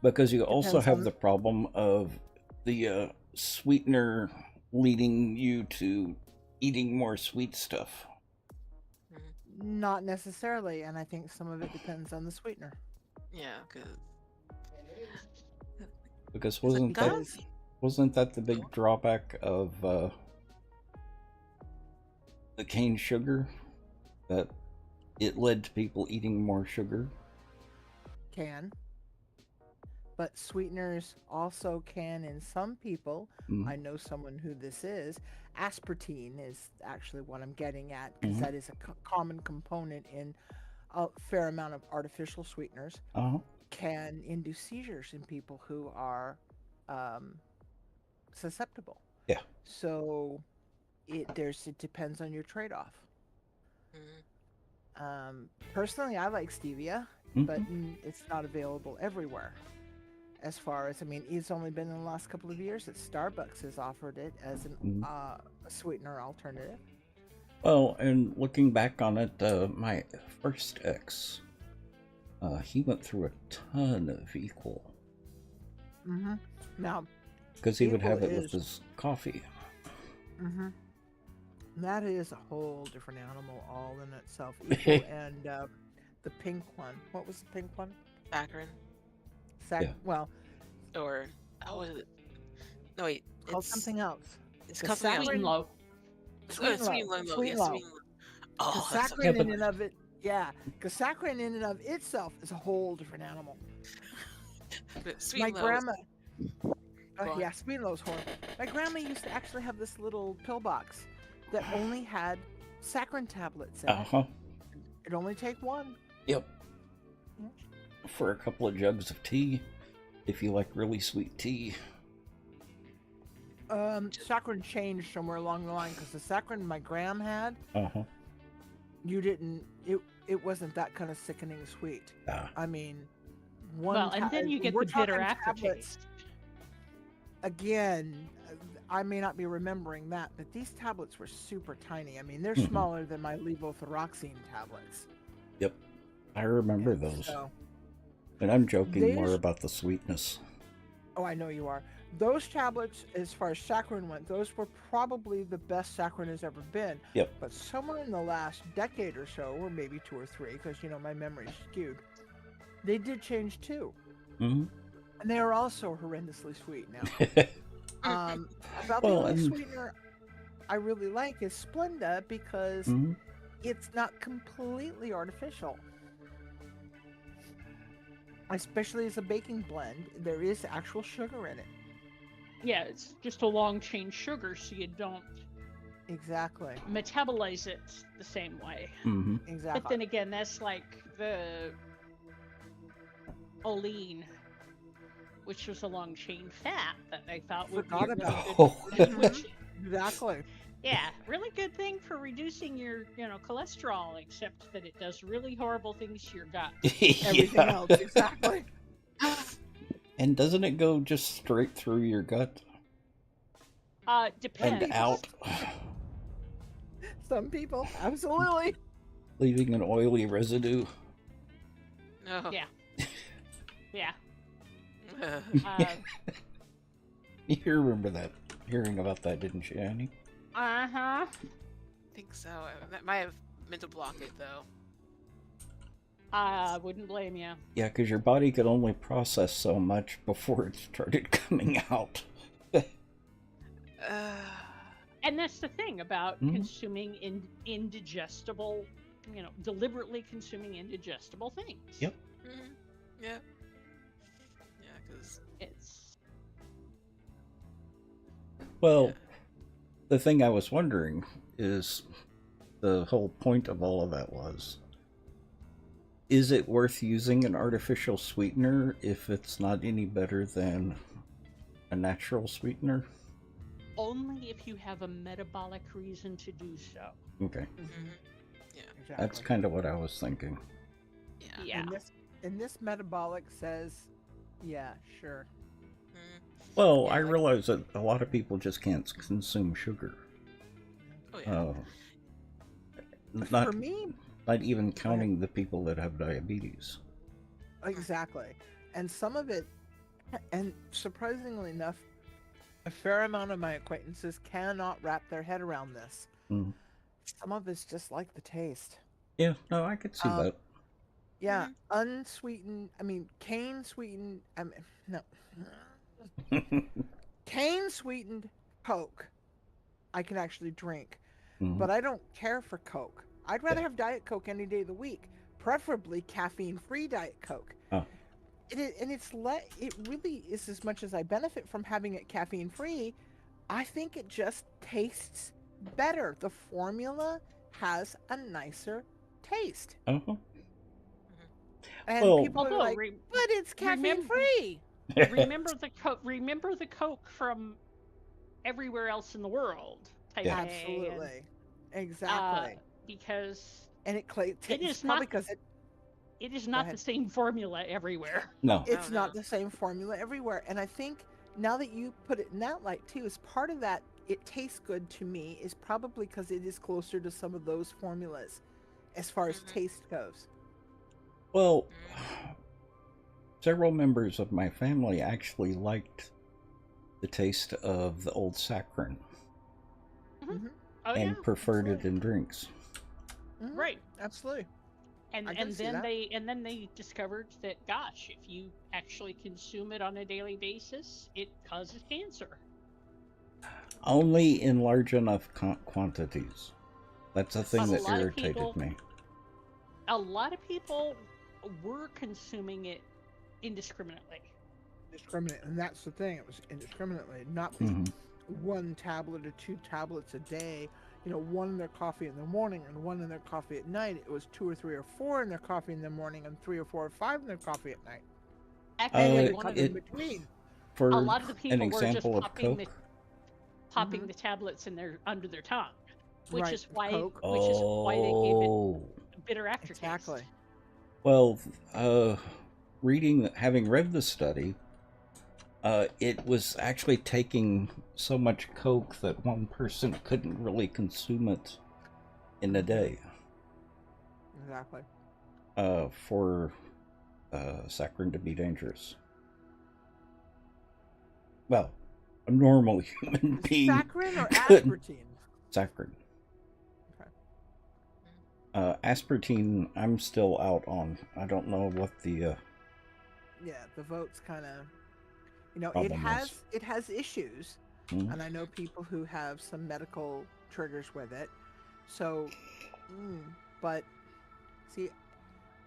Because you also Depends have on the problem of the sweetener leading you to eating more sweet stuff. Not necessarily, and I think some of it depends on the sweetener. Yeah, Because Because wasn't that the big drawback of the cane sugar? That it led to people eating more sugar? but sweeteners also can in some people. Mm. I know someone who this is. Aspartame is actually what I'm getting at, because that is a common component in a fair amount of artificial sweeteners. Can induce seizures in people who are susceptible. Yeah. So it depends on your trade-off. Personally, I like stevia, but it's not available everywhere. As far as, it's only been in the last couple of years that Starbucks has offered it as a sweetener alternative. Well, and looking back on it, my first ex, he went through a ton of Equal. Now, because he would Equal have it with is- his coffee. That is a whole different animal all in itself. Equal and the pink one. What was the pink one? Saccharin. Yeah. Well, Or what was it? No wait, called it's something else. It's The called something else. Sweet and low. Sweet and low. Sweet Yeah, and low. sweet and low. Oh, The that's so saccharin but- in and of it, because saccharin in and of itself is a whole different animal. good. Sweet My and low. grandma. Go on. Yeah, sweet and low's horrible. My grandma used to actually have this little pill box that only had saccharin tablets in it. It'd only take one. Yep. For a couple of jugs of tea, if you like really sweet tea. Saccharin changed somewhere along the line, because the saccharin my gram had, you didn't. It wasn't that kind of sickening sweet. One. Well, and then you get we're the bitter talking aftertaste. tablets. Again, I may not be remembering that, but these tablets were super tiny. They're smaller than my levothyroxine tablets. Yep. I remember those. So, And I'm joking more These- about the sweetness. oh, I know you are. Those tablets, as far as saccharin went, those were probably the best saccharin has ever been. Yep. But somewhere in the last decade or so, or maybe 2 or 3, because my memory's skewed, they did change too, and they are also horrendously sweet now. About the Well, only and- sweetener I really like is Splenda, because it's not completely artificial. Especially as a baking blend, there is actual sugar in it. Yeah, it's just a long chain sugar, so you don't Exactly. metabolize it the same way. Mm-hmm. Exactly. But then again, that's like the olein, which was a long chain fat that I thought would be Forgot really about good. Oh. Which, Exactly. yeah, really good thing for reducing your, cholesterol, except that it does really horrible things to your gut. Everything Yeah. else. Exactly. And doesn't it go just straight through your gut Depends. and out, Some people, absolutely. leaving an oily residue? No. Yeah. Yeah. You remember that, hearing about that, didn't you, Annie? Uh-huh. I think so. That might have mental block it though. I wouldn't blame you. Yeah, because your body could only process so much before it started coming out. And that's the thing about Mhm. consuming indigestible, deliberately consuming indigestible things. Yep. Mm-hmm. Yeah. Yeah, because It's Well, the thing I was wondering is, the whole point of all of that was, is it worth using an artificial sweetener if it's not any better than a natural sweetener? only if you have a metabolic reason to do so. Okay, Exactly. that's kind of what I was thinking. yeah. Yeah. And this metabolic says, yeah, sure. Mm. Well, Yeah, I like- realize that a lot of people just can't consume sugar. Oh yeah. Not, For me, not even counting the people that have diabetes. exactly. And some of it, and surprisingly enough, a fair amount of my acquaintances cannot wrap their head around this. Mm. Some of it's just like the taste. Yeah, no, I could see that. Yeah, unsweetened. I mean, cane sweetened. No, cane sweetened Coke, I can actually drink, Mhm. but I don't care for Coke. I'd rather have Diet Coke any day of the week, preferably caffeine-free Diet Coke. Oh. It really is, as much as I benefit from having it caffeine-free, I think it just tastes better. The formula has a nicer taste. Uh-huh. And Well- people are Although, like, but it's remember- caffeine-free. remember the Coke from everywhere else in the world. Type Yeah. A, and, Absolutely. Exactly. because And it it is probably not- because it is not the ahead. same formula everywhere. No. it's No, not no. the same formula everywhere. And I think now that you put it in that light too, is part of that it tastes good to me is probably because it is closer to some of those formulas as far as taste goes. Well, several members of my family actually liked the taste of the old saccharin Oh and yeah, preferred it absolutely. in drinks. Mhm. right. Absolutely. And I can and see then that. they discovered that, gosh, if you actually consume it on a daily basis, it causes cancer. Only in large enough quantities. That's the thing But a that lot of irritated people- me. A lot of people were consuming it indiscriminately. Indiscriminate, and that's the thing. It was indiscriminately, not Mhm. 1 tablet or 2 tablets a day. One in their coffee in the morning and 1 in their coffee at night. It was 2 or 3 or 4 in their coffee in the morning and 3 or 4 or 5 in their coffee at night. Actually, And one of in the, between. For a lot of the people an were just example of popping Coke. the tablets in under their tongue, which Right, is why Coke. they gave it Oh. a bitter aftertaste. Exactly. Well, having read the study, it was actually taking so much Coke that one person couldn't really consume it in a day, Exactly. for saccharin to be dangerous. Well, a normal human being Saccharin or couldn't. aspartame? Saccharin. Okay. Aspartame, I'm still out on. I don't know what the Yeah, the vote's kind of, it Problem has issues, Mhm. and I know people who have some medical triggers with it. So, but see,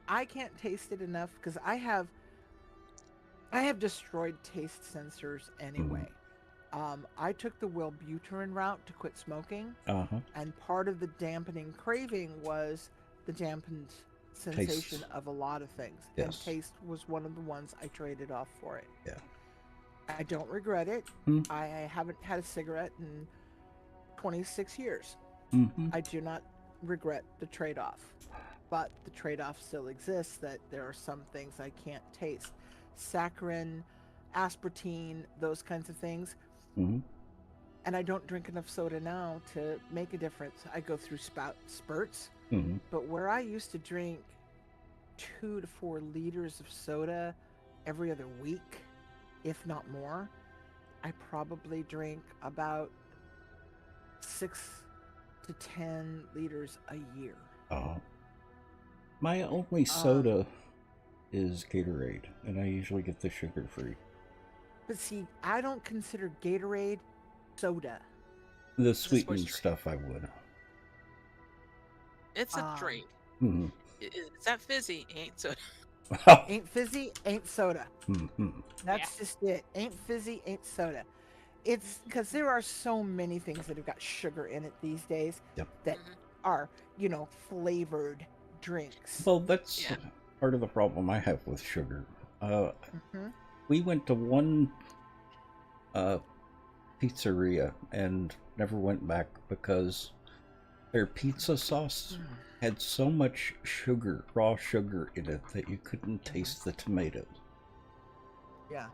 I can't taste it enough because I have I have destroyed taste sensors anyway. I took the Wellbutrin route to quit smoking, and part of the dampening craving was the dampened sensation Taste. of a lot of things. Yes. And taste was one of the ones I traded off for it. Yeah. I don't regret it. I haven't had a cigarette in 26 years. I do not regret the trade-off. But the trade-off still exists, that there are some things I can't taste. Saccharin, aspartame, those kinds of things. And I don't drink enough soda now to make a difference. I go through spurts. But where I used to drink 2 to 4 liters of soda every other week, if not more, I probably drink about 6 to 10 liters a year. My only soda is Gatorade, and I usually get the sugar-free. But see, I don't consider Gatorade soda. The sweetened stuff I would. It's a drink. It's not fizzy. It ain't soda. Ain't fizzy, ain't soda. That's just it. Ain't fizzy, ain't soda. It's because there are so many things that have got sugar in it these days that are, flavored drinks. Well, that's part of the problem I have with sugar. We went to one pizzeria and never went back because their pizza sauce had so much sugar, raw sugar in it, that you couldn't taste the tomatoes. Yeah.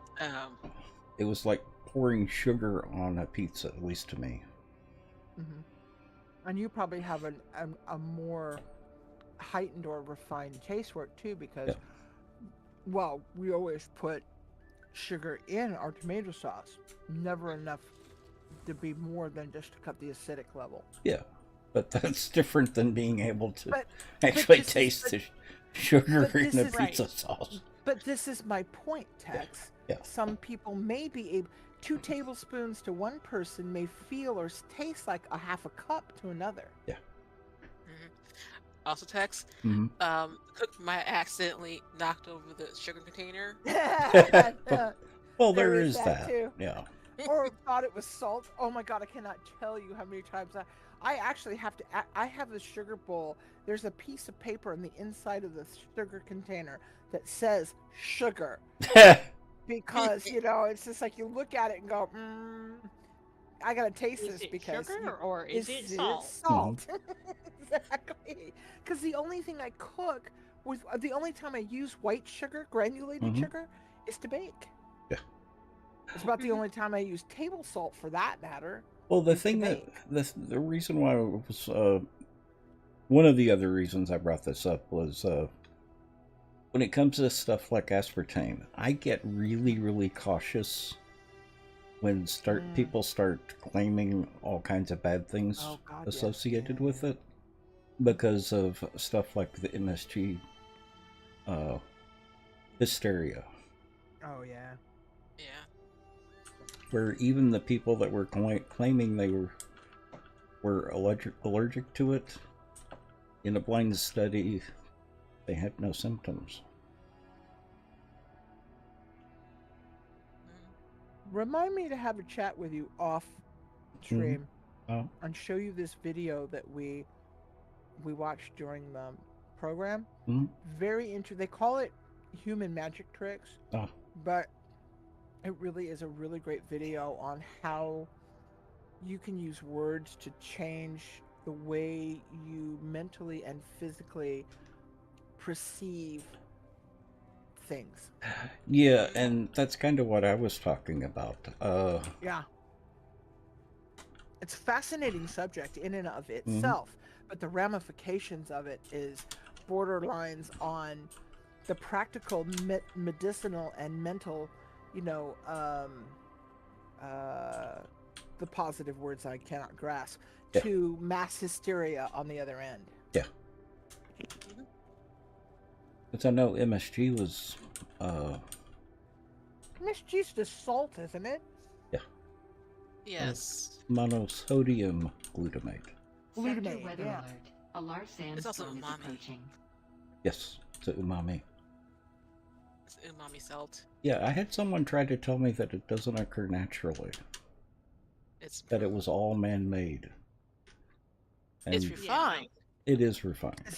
It was like pouring sugar on a pizza, at least to me. And you probably have a more heightened or refined taste for it too, because well, we always put sugar in our tomato sauce, never enough to be more than just to cut the acidic level. Yeah, but that's different than being able to actually taste the sugar in a pizza sauce. But this is my point, Tex. Some people may be able, 2 tablespoons to one person may feel or taste like a half a cup to another. Also, Tex, cook might accidentally knocked over the sugar container. Well, there is that. Too. Yeah. Or thought it was salt. Oh my God, I cannot tell you how many times I actually have to. I have the sugar bowl. There's a piece of paper on the inside of the sugar container that says sugar. Because, it's just like you look at it and go, I gotta taste this because sugar or is it salt? Salt. Exactly. Because the only thing I cook with the only time I use white sugar, granulated sugar, is to bake. Yeah. It's about the only time I use table salt, for that matter. Well, the thing that the reason why it was one of the other reasons I brought this up was when it comes to stuff like aspartame, I get really, really cautious when people start claiming all kinds of bad things associated with it, because of stuff like the MSG hysteria. Oh yeah. Yeah. Where even the people that were claiming they were allergic to it, in a blind study, they had no symptoms. Remind me to have a chat with you off stream and show you this video that we watched during the program. Very interesting. They call it human magic tricks, but it really is a really great video on how you can use words to change the way you mentally and physically perceive things. Yeah, and that's kind of what I was talking about. Yeah. It's a fascinating subject in and of itself, but the ramifications of it is borderlines on the practical medicinal and mental, the positive words I cannot grasp, to mass hysteria on the other end. Yeah. Because I know MSG was... MSG's just salt, isn't it? Yeah. Yes. Monosodium glutamate. Glutamate, weather yeah. alert. A large It's also sandstorm is umami. approaching. Yes, it's umami. It's umami salt. Yeah, I had someone try to tell me that it doesn't occur naturally. It's That it was all man-made. It's refined. It is refined. I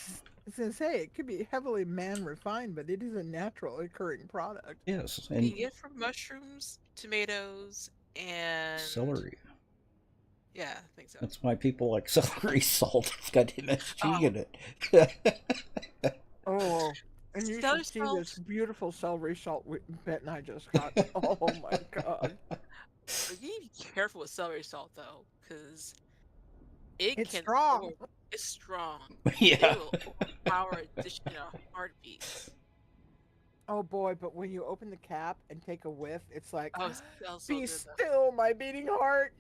was gonna say it could be heavily man refined, but it is a natural occurring product. Yes, You and can get it from mushrooms, tomatoes, and celery. Yeah, I think so. That's why people like celery salt. It's got MSG in it. Oh, and you Celery should see salt. this beautiful celery salt Bet and I just got. Oh my god. You need to be careful with celery salt though, because it It's can strong. It's strong. Yeah. It will overpower a dish in a heartbeat. Oh boy, but when you open the cap and take a whiff, it's like, Oh, it smells so be good though. still, my beating heart.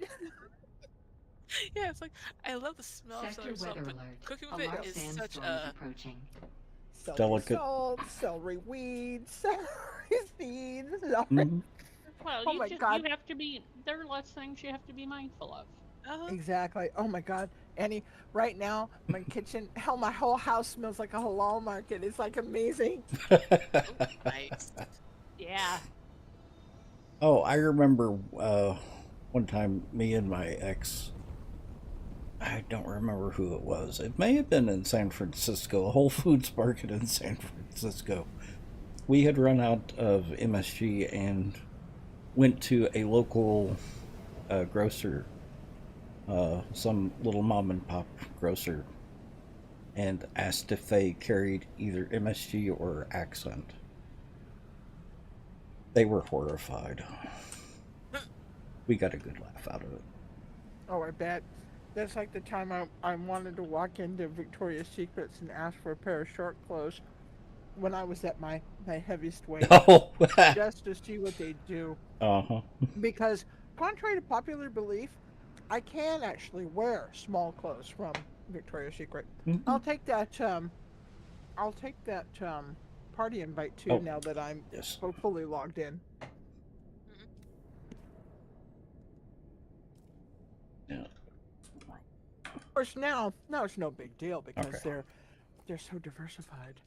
Yeah, it's like I love the smell of Sector celery salt, weather but alert. cooking with Alarm it is such sandstorm a approaching. Celery Delicate. salt, celery weeds, celery seeds. Mhm. Well, Oh my God. you have to be. There are lots of things you have to be mindful of. Exactly. Oh my God, Annie. Right now, my kitchen, hell, my whole house smells like a halal market. It's like amazing. nice. Yeah. Oh, I remember one time me and my ex, I don't remember who it was. It may have been in San Francisco, a Whole Foods market in San Francisco. We had run out of MSG and went to a local grocer, some little mom and pop grocer, and asked if they carried either MSG or Accent. They were horrified. We got a good laugh out of it. Oh, I bet. That's like the time I wanted to walk into Victoria's Secrets and ask for a pair of short clothes when I was at my heaviest weight. Oh, Just to see what they do. uh-huh. Because, contrary to popular belief, I can actually wear small clothes from Victoria's Secret. Mhm. I'll take that party invite too, now that I'm Yes. fully logged in. Yeah. Of course, now it's no big deal because they're so diversified.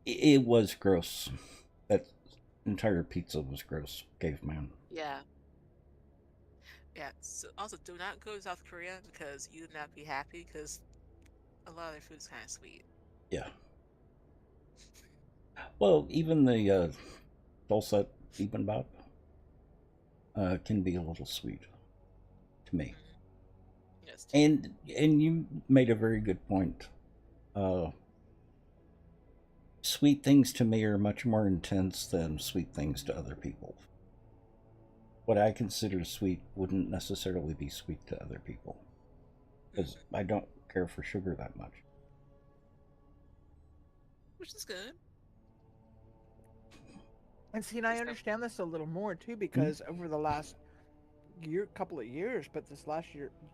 It was gross. That entire pizza was gross, caveman. Yeah. Yeah. So also, do not go to South Korea because you would not be happy because a lot of their food is kind of sweet. Yeah. Well, even the dulcet bibimbap can be a little sweet to me. Yes. And you made a very good point. Sweet things to me are much more intense than sweet things to other people. What I consider sweet wouldn't necessarily be sweet to other people, because I don't care for sugar that much. Which is good. And see, and I understand this a little more too, because over the last couple of years, but this last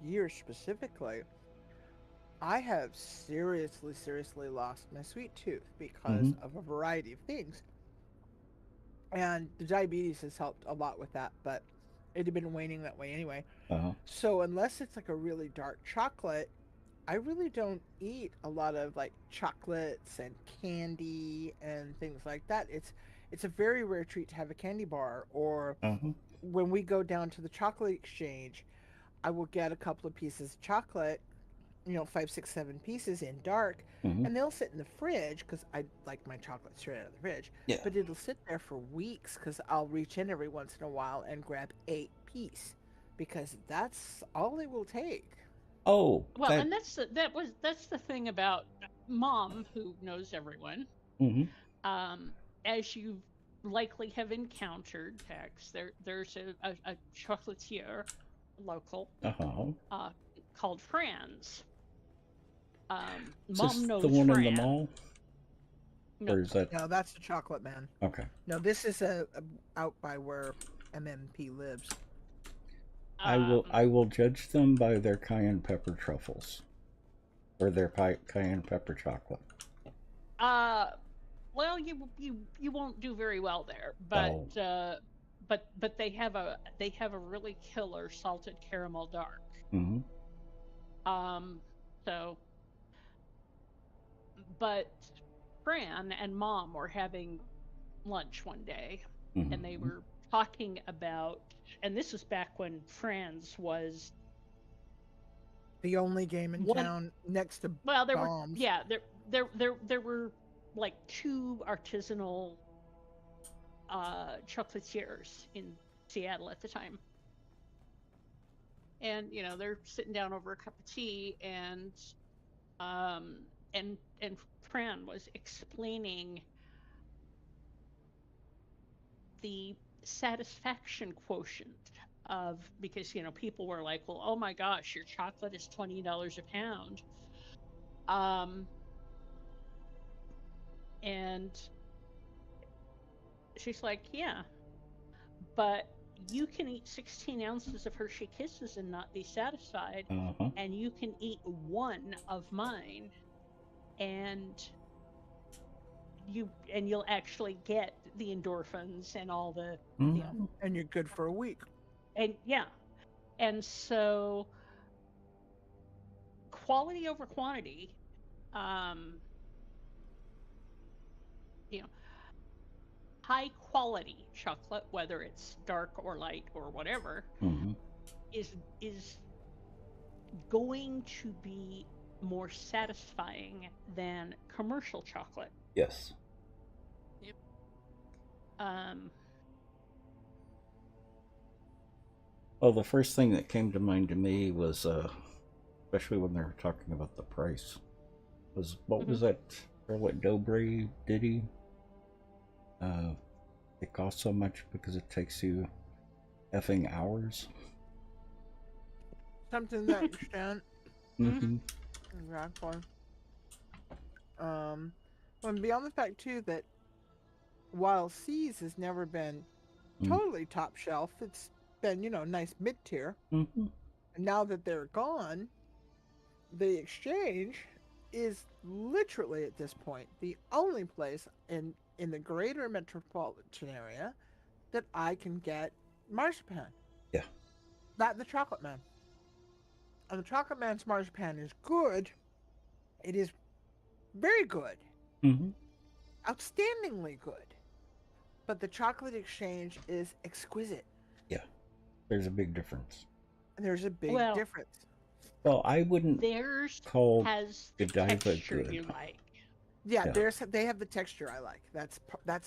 year specifically, I have seriously lost my sweet tooth because of a variety of things. And the diabetes has helped a lot with that, but it had been waning that way anyway. So unless it's like a really dark chocolate, I really don't eat a lot of like chocolates and candy and things like that. It's a very rare treat to have a candy bar, or when we go down to the chocolate exchange, I will get a couple of pieces of chocolate, 5, 6, 7 pieces in dark, and they'll sit in the fridge because I like my chocolate straight out of the fridge. Yeah. But it'll sit there for weeks because I'll reach in every once in a while and grab 8 pieces because that's all it will take. Oh, well, and that's the thing about Mom, who knows everyone. As you likely have encountered, Tex, there's a chocolatier local called Fran's. Is Mom this knows the one Fran. in the mall? No. Or is that? No, that's the Chocolate Man. Okay. No, this is out by where MMP lives. I will judge them by their cayenne pepper truffles, or their cayenne pepper chocolate. Well, you won't do very well there, but but they have a really killer salted caramel dark. So, but Fran and Mom were having lunch one day, and they were talking about, and this was back when Fran's was The only game in town next to there bombs. there were like 2 artisanal chocolatiers in Seattle at the time. And they're sitting down over a cup of tea, and Fran was explaining the satisfaction quotient of, because people were like, well, oh my gosh, your chocolate is $20 a pound, and she's like, yeah, but you can eat 16 ounces of Hershey Kisses and not be satisfied, and you can eat 1 of mine, and you'll actually get the endorphins and all the and you're good for a week. And and so quality over quantity, high quality chocolate, whether it's dark or light or whatever, is going to be more satisfying than commercial chocolate. Yes. Yep. Well, the first thing that came to mind to me was, especially when they were talking about the price, was what was that Charlotte Dobre ditty? It costs so much because it takes you effing hours. Something to that extent. Exactly. And beyond the fact too that while C's has never been totally top shelf, it's been nice mid tier. And now that they're gone, the Exchange is literally at this point the only place in the greater metropolitan area that I can get marzipan. Yeah. Not the Chocolate Man. And the Chocolate Man's marzipan is good. It is very good. Outstandingly good. But the Chocolate Exchange is exquisite. Yeah. There's a big difference. There's a big difference. Well, I wouldn't call Godiva good. You like. Yeah, they have the texture I like. That's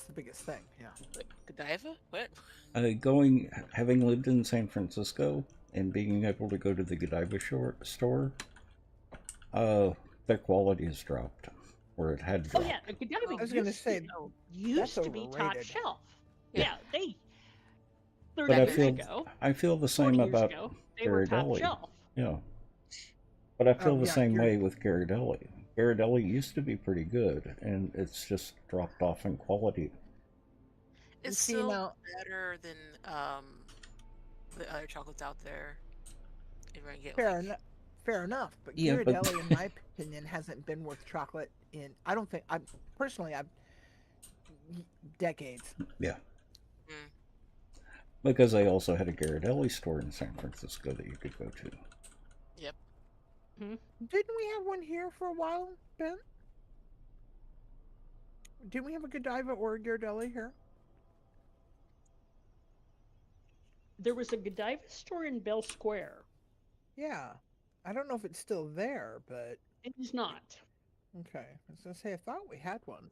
the biggest thing. Yeah. Godiva? What? Having lived in San Francisco and being able to go to the Godiva store, their quality has dropped, or it had dropped. Oh yeah, Godiva. I was going to say used to be top shelf. Yeah, they. 30 But years ago. I feel the same about Ghirardelli. Yeah. But I feel the same way with Ghirardelli. Ghirardelli used to be pretty good, and it's just dropped off in quality. It's still better than the other chocolates out there. Fair enough, but Ghirardelli, in my opinion, hasn't been worth chocolate in. I don't think I've decades. Yeah. Because I also had a Ghirardelli store in San Francisco that you could go to. Yep. Didn't we have one here for a while, Ben? Didn't we have a Godiva or a Ghirardelli here? There was a Godiva store in Bell Square. Yeah. I don't know if it's still there, but... It is not. Okay. I was going to say, I thought we had one.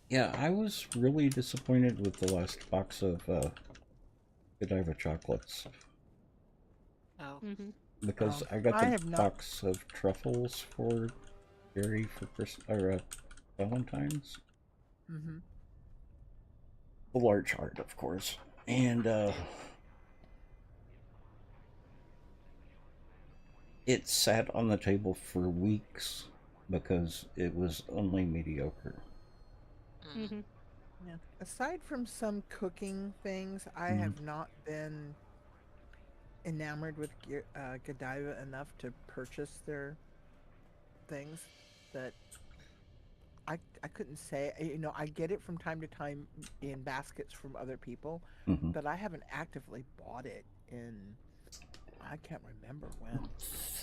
Yeah, I was really disappointed with the last box of Godiva chocolates. Oh. Because I got the box of truffles for Gary for Christmas or Valentine's. The large heart, of course, and it sat on the table for weeks because it was only mediocre. Yeah. Aside from some cooking things, I have not been enamored with Godiva enough to purchase their things that I couldn't say. You know, I get it from time to time in baskets from other people, Mm-hmm. but I haven't actively bought it in, I can't remember when.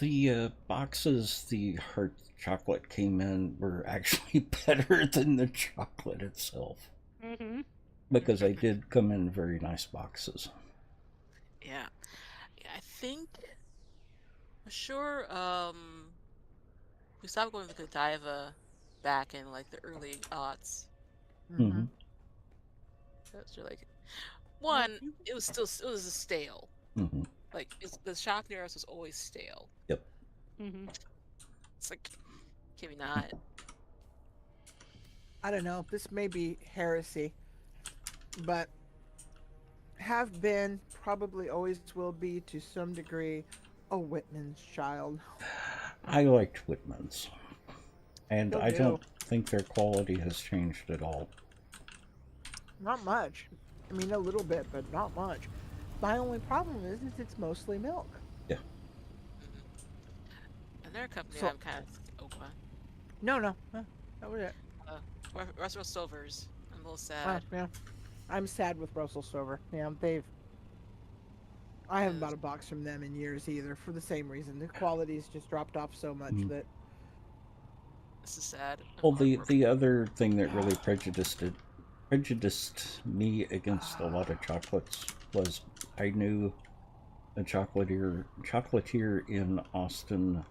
The boxes the heart chocolate came in were actually better than the chocolate itself. Mm-hmm. Because they did come in very nice boxes. Yeah. Yeah, I think for sure, we stopped going to Godiva back in like the early aughts. Mm-hmm. Mm-hmm. That's like Well, one, it was still it was stale. Mm-hmm. Like the shop near us was always stale. Yep. Mm-hmm. It's like, can we not? I don't know. This may be heresy, but have been, probably always will be to some degree, a Whitman's child. I liked Whitman's. And Still I do. don't think their quality has changed at all. Not much. I mean, a little bit, but not much. My only problem is it's mostly milk. Yeah. And they're a company So- I'm kind of Opa. No, that was it. Russell Silvers. I'm a little Oh, sad. yeah. I'm sad with Russell Silver. Yeah, I haven't bought a box from them in years either, for the same reason. The quality's just dropped off so much that. This is sad. Well, the other thing that really prejudiced me against a lot of chocolates was I knew a chocolatier in Austin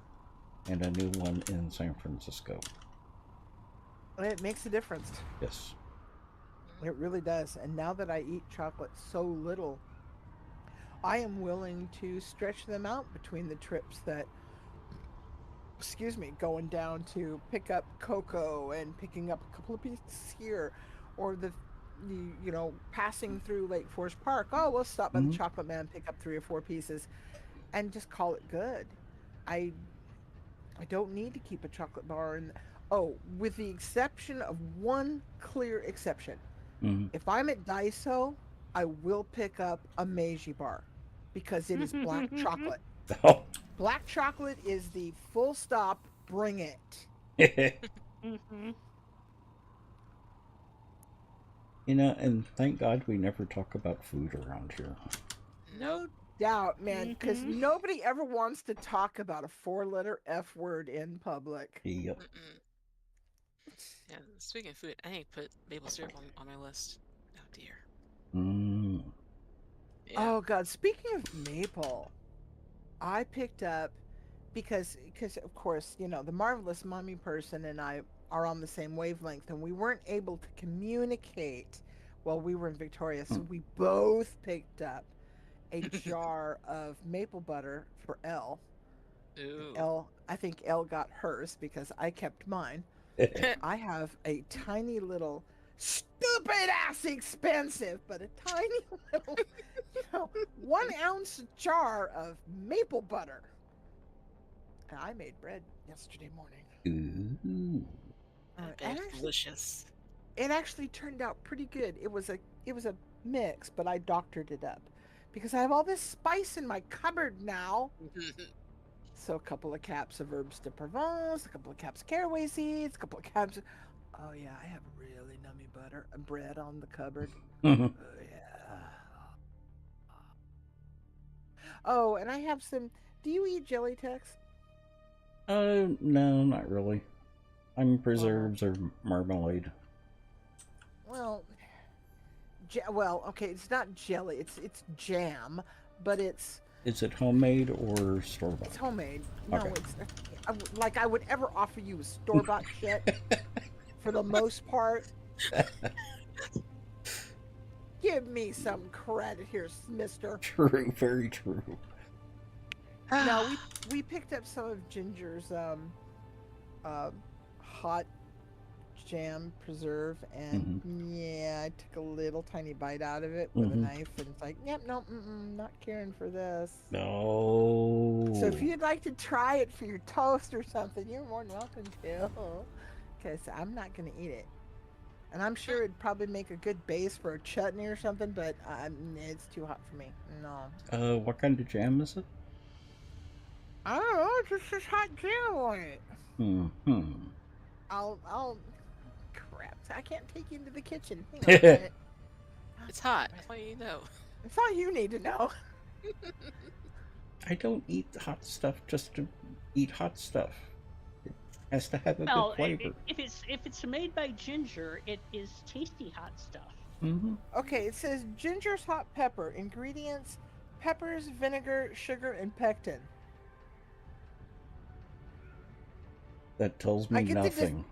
and a new one in San Francisco. It makes a difference. Yes. It really does. And now that I eat chocolate so little, I am willing to stretch them out between the trips that, going down to pick up cocoa and picking up a couple of pieces here, or the passing through Lake Forest Park. Oh, we'll stop by the Chocolate Man, pick up 3 or 4 pieces, and just call it good. I don't need to keep a chocolate bar in. Oh, with the exception of one clear exception. Mm-hmm. If I'm at Daiso, I will pick up a Meiji bar because it is black chocolate. Oh. Black chocolate is the full stop, bring it. Mm-hmm. You know, and thank God we never talk about food around here. No doubt, man, because nobody ever wants to talk about a 4-letter F word in public. Yep. Yeah, speaking of food, I need to put maple syrup on my list. Oh dear. Mm. Yeah. Oh God, speaking of maple, I picked up because of course, the Marvelous Mummy person and I are on the same wavelength, and we weren't able to communicate while we were in Victoria, so we both picked up a jar of maple butter for Elle. Ooh. I think Elle got hers because I kept mine. I have a tiny little, stupid ass expensive, but a tiny little, 1 ounce jar of maple butter. And I made bread yesterday morning. Ooh. That's delicious. It actually turned out pretty good. It was a mix, but I doctored it up because I have all this spice in my cupboard now. So a couple of caps of herbes de Provence, a couple of caps of caraway seeds, a couple of caps of... Oh yeah, I have really nummy bread on the cupboard. Oh yeah. Oh, and I have some... Do you eat jelly, Tex? No, not really. I'm preserves or marmalade. Well, okay, it's not jelly. It's jam, but it's... Is it homemade or store-bought? It's homemade. No, Okay. I would ever offer you store-bought shit for the most part. Give me some credit here, mister. True, very true. No, we picked up some of Ginger's hot jam preserve, and yeah, I took a little tiny bite out of it with a knife, and it's like, yep, no, not caring for this. No. So if you'd like to try it for your toast or something, you're more than welcome to, because I'm not going to eat it. And I'm sure it'd probably make a good base for a chutney or something, but it's too hot for me. No. What kind of jam is it? I don't know. It's just hot jam on it. Hmm. I'll. Crap! I can't take you into the kitchen. Hang on a minute. It's hot. That's all you know. That's all you need to know. I don't eat hot stuff just to eat hot stuff. It has to have a Well, good flavor. if it's made by Ginger, it is tasty hot stuff. Mm-hmm. Okay, it says ginger's hot pepper. Ingredients: peppers, vinegar, sugar, and pectin. That tells me nothing.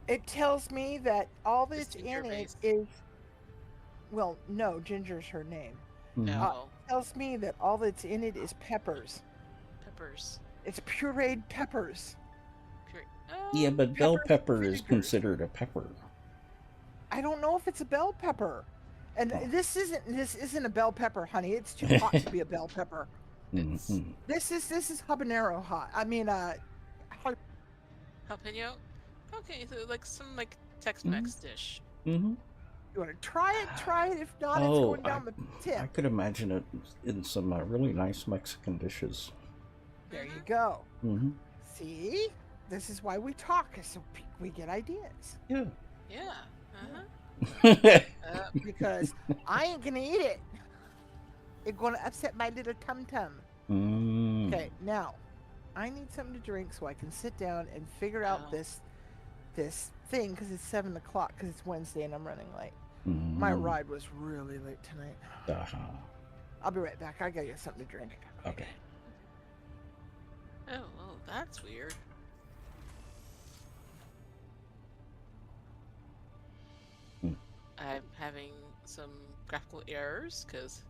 It tells me that all that's It's in it ginger-based. is. Well, no, Ginger's her name. No. Tells me that all that's in it is peppers. Peppers. It's pureed peppers. Pure. Yeah, but bell peppers, pepper is vinegars. considered a pepper. I don't know if it's a bell pepper. And Oh. this isn't a bell pepper, honey. It's too hot to be a bell pepper. Mm-hmm. This is habanero hot. I mean, Jalapeno? Okay, so like some like Tex-Mex dish. Mm-hmm. you want to try it? Try it. If not, it's Oh, going down the tip. I could imagine it in some really nice Mexican dishes. There you go. Mm-hmm. See? This is why we talk, so we get ideas. Yeah. Yeah. Uh-huh. Because I ain't gonna eat it. It's gonna upset my little tum-tum. Mm. Okay, now, I need something to drink so I can sit down and figure out Oh. this thing, because it's 7 o'clock, because it's Wednesday and I'm running late. Mm. My ride was really late tonight. Uh-huh. I'll be right back. I gotta get something to drink. Okay. Oh, well, that's weird. Hmm. I'm having some graphical errors because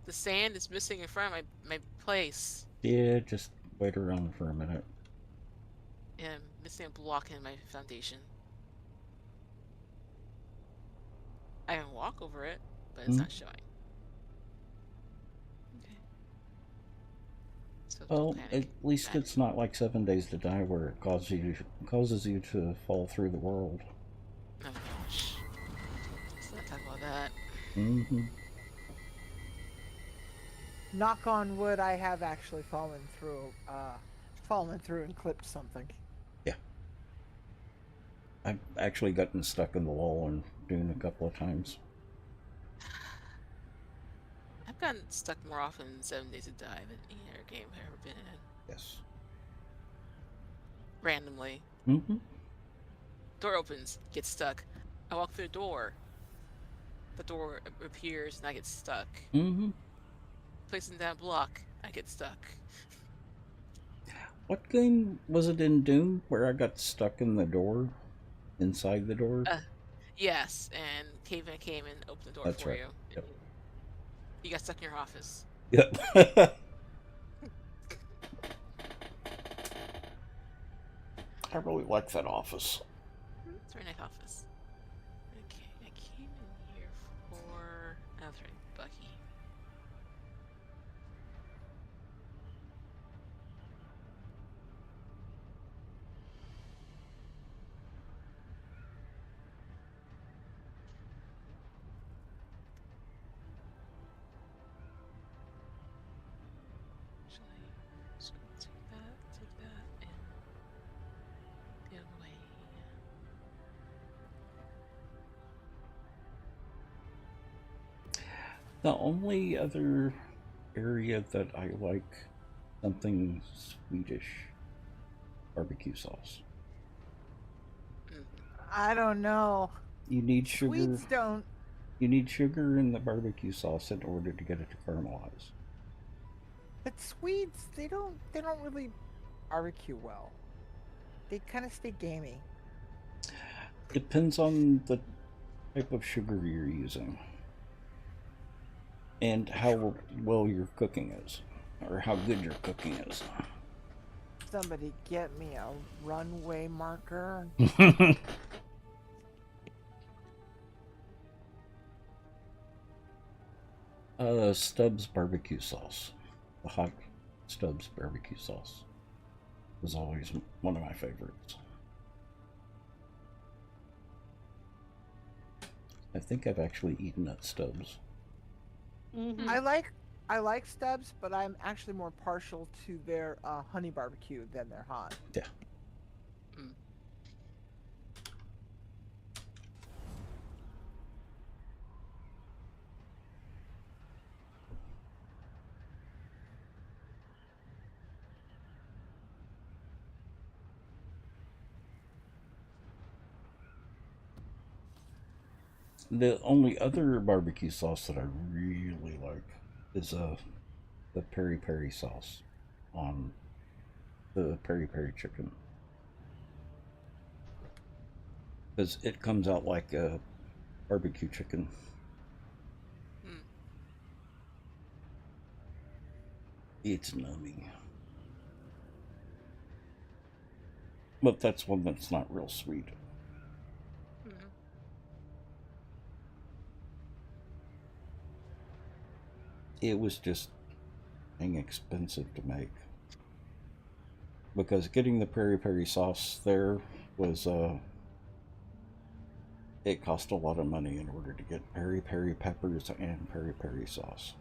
the sand is missing in front of my place. Yeah, just wait around for a minute. And I'm missing a block in my foundation. I can walk over it, but it's Hmm. not showing. Okay. So Well, don't at panic. least Panic. it's not like 7 Days to Die where it causes you to fall through the world. Oh gosh. Let's not talk about that. Mm-hmm. Knock on wood, I have actually fallen through and clipped something. Yeah. I've actually gotten stuck in the wall and Dune a couple of times. I've gotten stuck more often in 7 Days to Die than any other game I've ever been in. Yes. Randomly. Mm-hmm. Door opens, get stuck. I walk through the door appears and I get stuck. Mm-hmm. Placing that block, I get stuck. What game was it in Dune where I got stuck in the door? Inside the door? Yes, and Caveman came and opened the door That's for right. you. Yep. You got stuck in your office. Yep. I really like that office. It's a very nice office. Okay, I came in here for... Oh, that's right, Bucky. Actually, just gonna take that, and the other way. The only other area that I like something Swedish barbecue sauce. I don't know. You need sugar. Swedes don't. You need sugar in the barbecue sauce in order to get it to caramelize. But Swedes, they don't really barbecue well. They kind of stay gamey. Depends on the type of sugar you're using. And how well your cooking is. Or how good your cooking is. Somebody get me a runway marker. Stubbs barbecue sauce. The hot Stubbs barbecue sauce was always one of my favorites. I think I've actually eaten at Stubbs. Mm-hmm. I I like stubs, but I'm actually more partial to their honey barbecue than their hot. Yeah. Mm. The only other barbecue sauce that I really like is the peri peri sauce on the peri peri chicken, because it comes out like a barbecue chicken. Mm. It's nummy, but that's one that's not real sweet. Mm. It was just inexpensive to make, because getting the peri peri sauce there was it cost a lot of money in order to get peri peri peppers and peri peri sauce.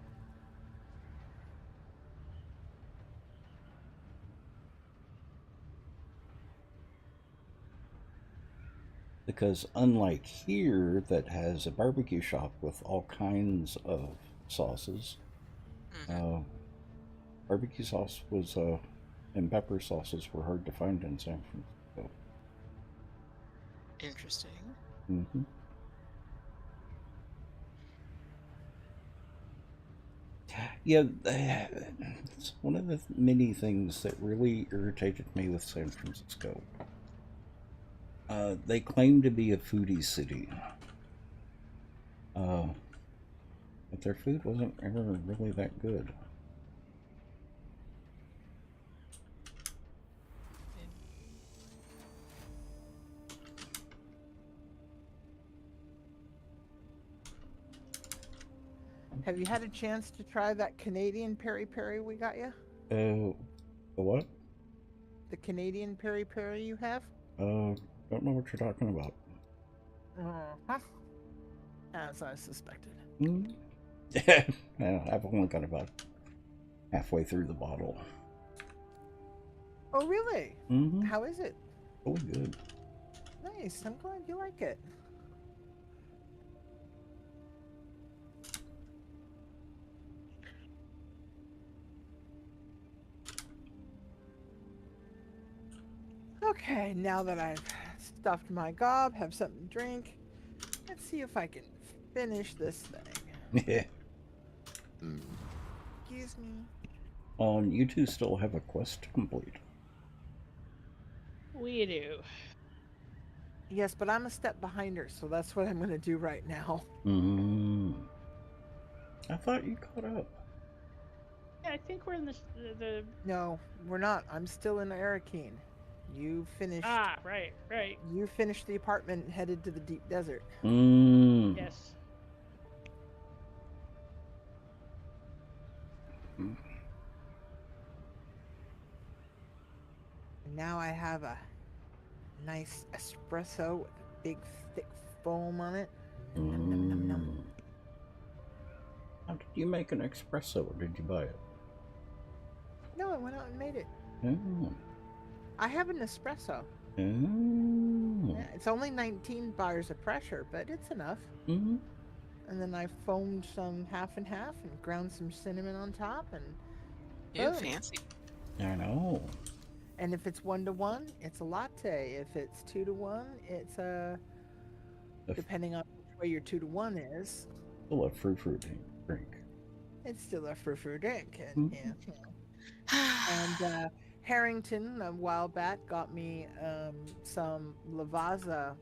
Because unlike here, that has a barbecue shop with all kinds of sauces, Mm-hmm. barbecue sauce was and pepper sauces were hard to find in San Francisco. Interesting. Mm-hmm. Yeah, it's one of the many things that really irritated me with San Francisco. They claim to be a foodie city, but their food wasn't ever really that good. Have you had a chance to try that Canadian peri peri we got you? The what? The Canadian peri peri you have? Don't know what you're talking about. Uh-huh. As I suspected. Mm. I've only got about halfway through the bottle. Oh, really? Mm-hmm. How is it? Oh, good. Nice. I'm glad you like it. Okay, now that I've stuffed my gob, have something to drink, let's see if I can finish this thing. Yeah. Excuse me. And you two still have a quest to complete. We do. Yes, but I'm a step behind her, so that's what I'm going to do right now. I thought you caught up. Yeah, I think we're in the No, we're not. I'm still in Arakeen. You finished. right. You finished the apartment and headed to the deep desert. Yes. And now I have a nice espresso with a big thick foam on it. Nom, nom, nom. How did you make an espresso, or did you buy it? No, I went out and made it. Oh. I have an espresso. Oh. Yeah, it's only 19 bars of pressure, but it's enough. Mm-hmm. And then I foamed some half and half and ground some cinnamon on top, and Ew, boom. fancy. I know. And if it's 1-to-1, it's a latte. If it's 2-to-1, it's a depending on which way your 2-to-1 is. Still a fruit drink. It's still a frou-frou drink, and And Harrington a while back got me some Lavazza.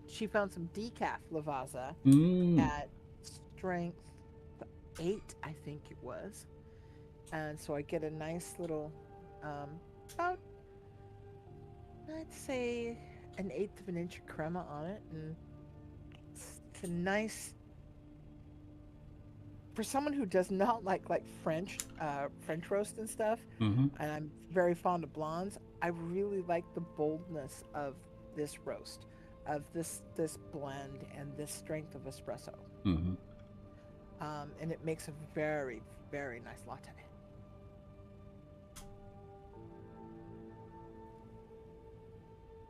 She found some decaf Lavazza at strength 8, I think it was. And so I get a nice little, about, I'd say, an 1/8 of an inch of crema on it. And it's a nice, for someone who does not like French roast and stuff, and I'm very fond of blondes, I really like the boldness of this roast, of this blend and this strength of espresso. and it makes a very, very nice latte.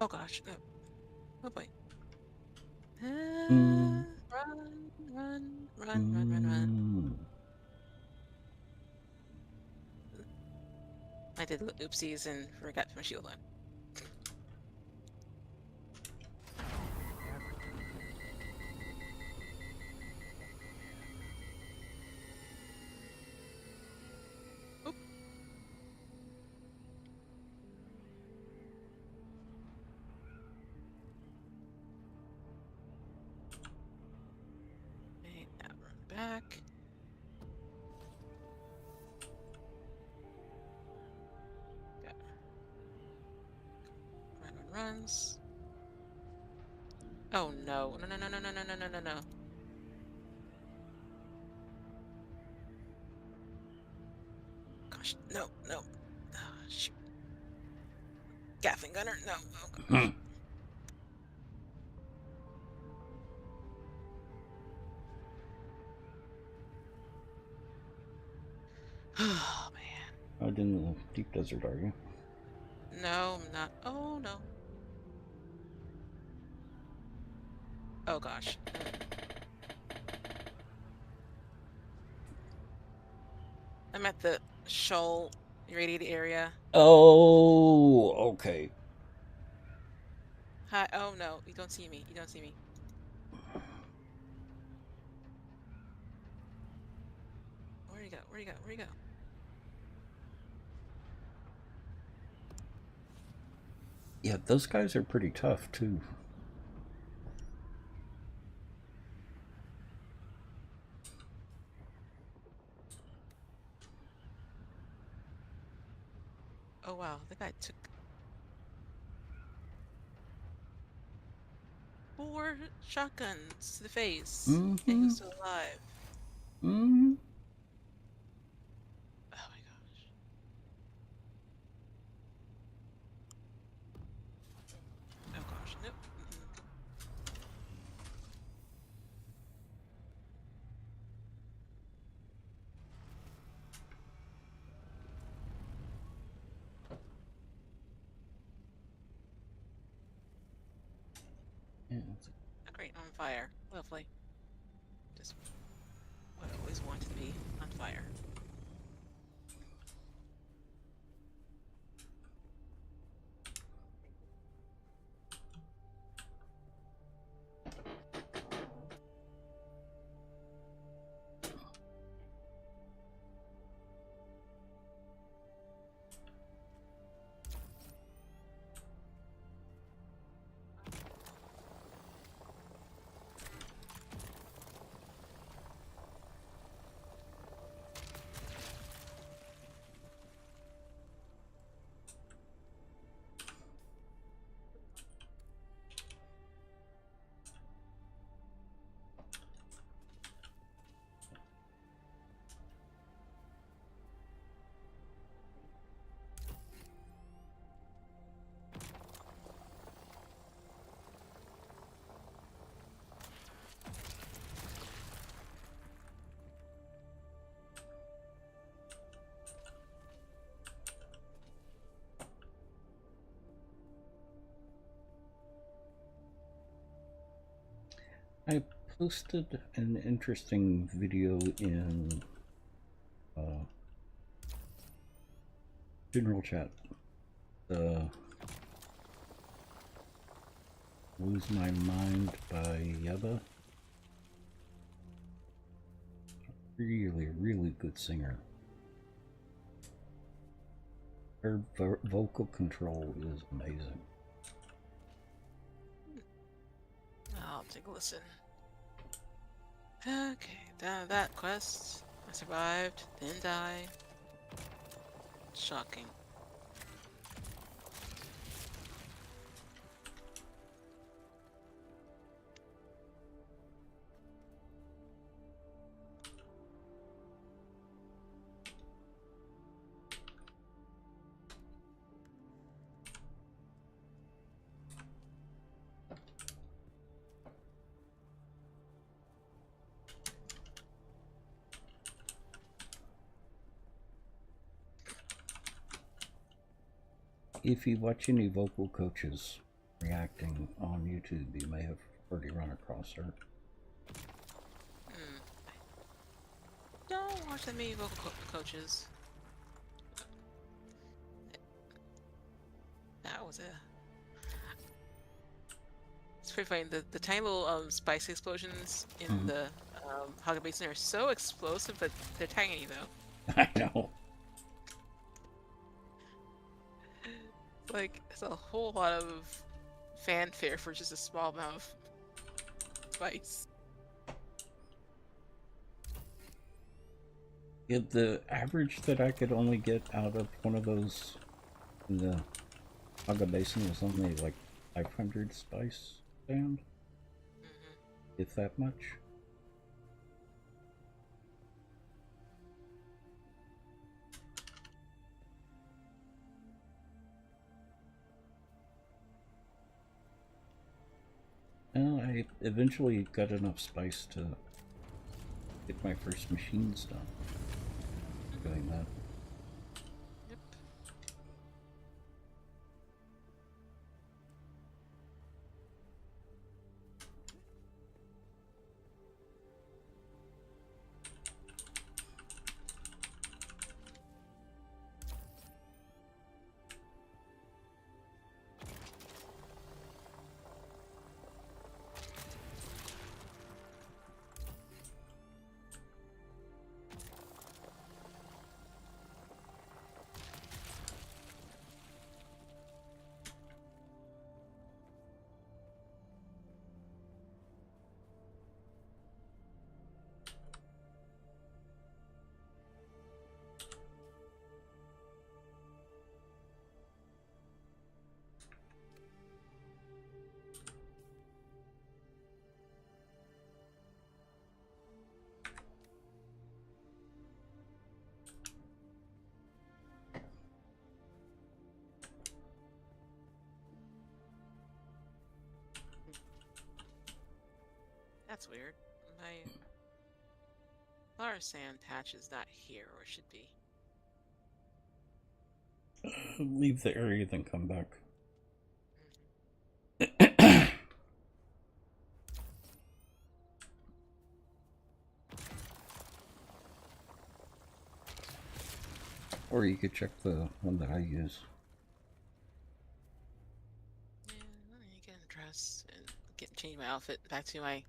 Oh gosh, no. Oh boy. Mm. Run. I did oopsies and forgot my shield on. Oop. Okay, now run back. Runs. Oh no. No. Gosh, no. Oh, shoot. Gaffing gunner, no. Oh gosh. Oh man. Out in the deep desert, are you? No, I'm not. Oh no. Oh gosh. I'm at the shoal irradiated area. Oh, okay. Hi. Oh no, you don't see me. Where'd you go? Yeah, those guys are pretty tough too. Oh wow, the guy took 4 shotguns to the face, and he was still alive. Mm-hmm. Oh my gosh. Oh gosh, nope. Yeah, Great, on fire. Lovely. Just what I always wanted to be, on fire. I posted an interesting video in general chat. Lose My Mind by Yeba. Really good singer. Her vocal control is amazing. I'll take a listen. Okay, done that quest. I survived, didn't die. Shocking. If you watch any vocal coaches reacting on YouTube, you may have already run across her. Don't watch that many vocal coaches. That was It's pretty funny. The tiny little spice explosions in the Haga Basin are so explosive, but they're tiny though. I know. Like, it's a whole lot of fanfare for just a small amount of spice. Yeah, the average that I could only get out of one of those in the Haga Basin was only like 500 spice sand, if that much. Well, I eventually got enough spice to get my first machines done. Doing that. Yep. That's weird. My flower sand patch is not here, or should be. Leave the area, then come back. Or you could check the one that I use. Yeah, let me get dressed and change my outfit back to my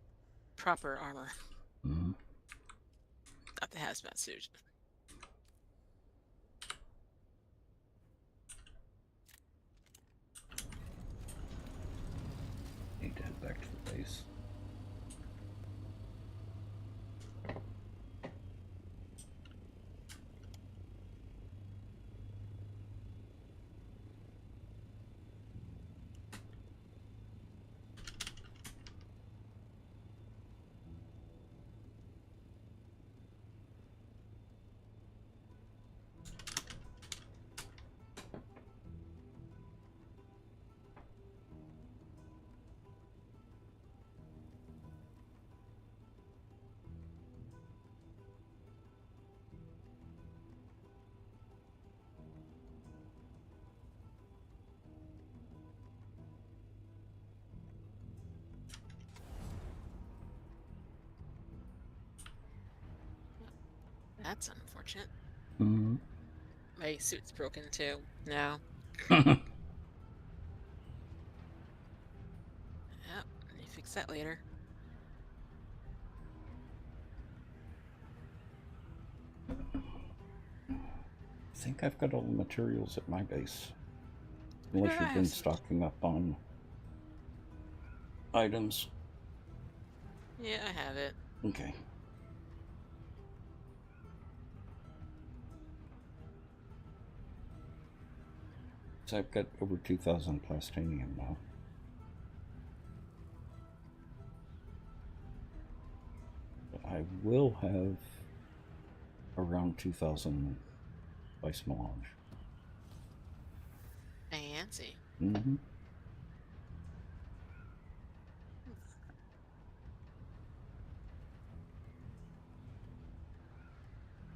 proper armor. Not the hazmat suit. Need to head back to the base. That's unfortunate. Mm-hmm. My suit's broken too now. Yep, let me fix that later. I think I've got all the materials at my base. Unless Yeah, you've been stocking up on items. Yeah, I have it. Okay. So I've got over 2,000 plastinium now. But I will have around 2,000 spice melange. Fancy. Mm-hmm.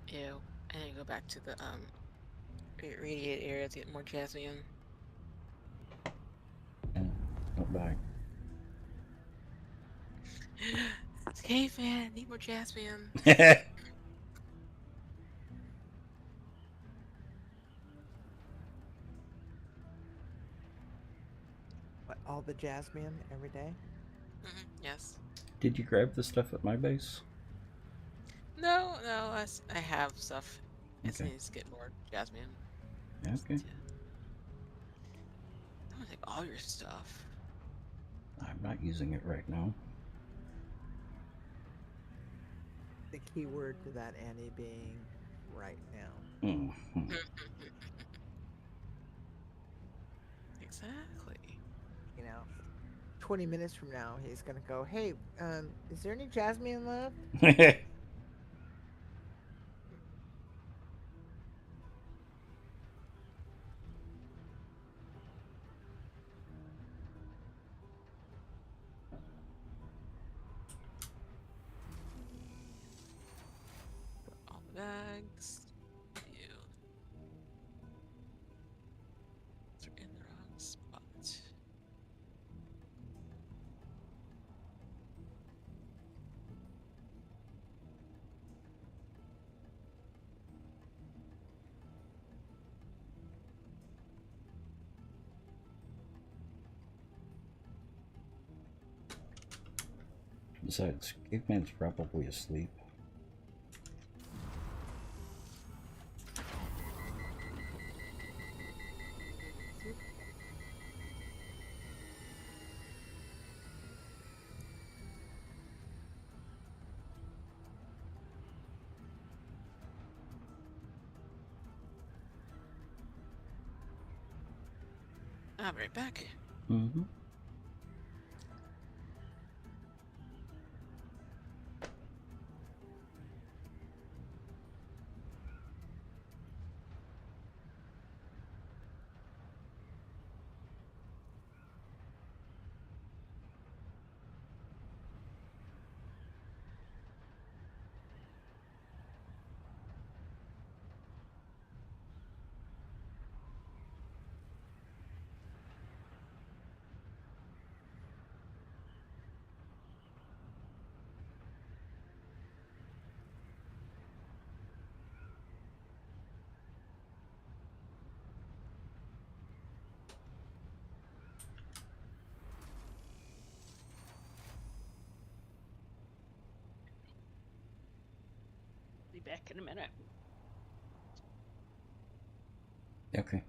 Ew. I need to go back to the radiated area to get more jasmine. Bye. It's caveman. Need more jasmine. What, all the jasmine every day? Yes. Did you grab the stuff at my base? No, I have stuff. I just Okay. need to get more jasmine. Okay. I'm gonna take all your stuff. I'm not using it right now. The key word to that, Annie, being right now. Mm-hmm. Exactly. You know, 20 minutes from now, he's gonna go, "Hey, is there any jasmine left?" All the bags. You. They're in the wrong spot. Besides, Caveman's probably asleep. I'll be right back. Mm-hmm. Be back in a minute. Okay.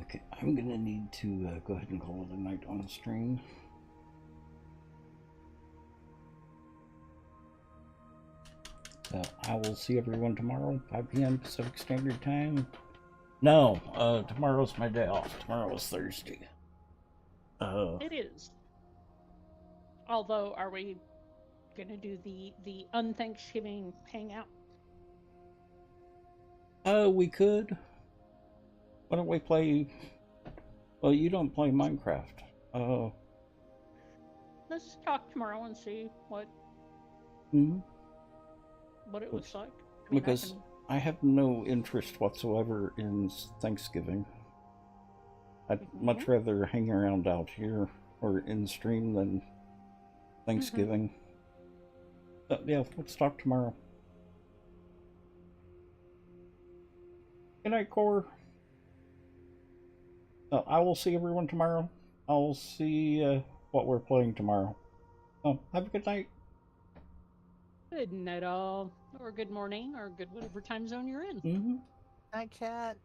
Okay, I'm gonna need to go ahead and call it a night on stream. I will see everyone tomorrow, 5 p.m. Pacific Standard Time. No, tomorrow's my day off. Tomorrow is Thursday. It is. Although, are we gonna do the un-Thanksgiving hangout? We could. Why don't we play? Well, you don't play Minecraft. Let's talk tomorrow and see what what it looks like. I mean, because I have no interest whatsoever in Thanksgiving. I'd much rather hang around out here or in stream than Thanksgiving. But yeah, let's talk tomorrow. Good night, Core. I will see everyone tomorrow. I'll see what we're playing tomorrow. Have a good night. Good night, all, or good morning, or good whatever time zone you're in. Night, chat.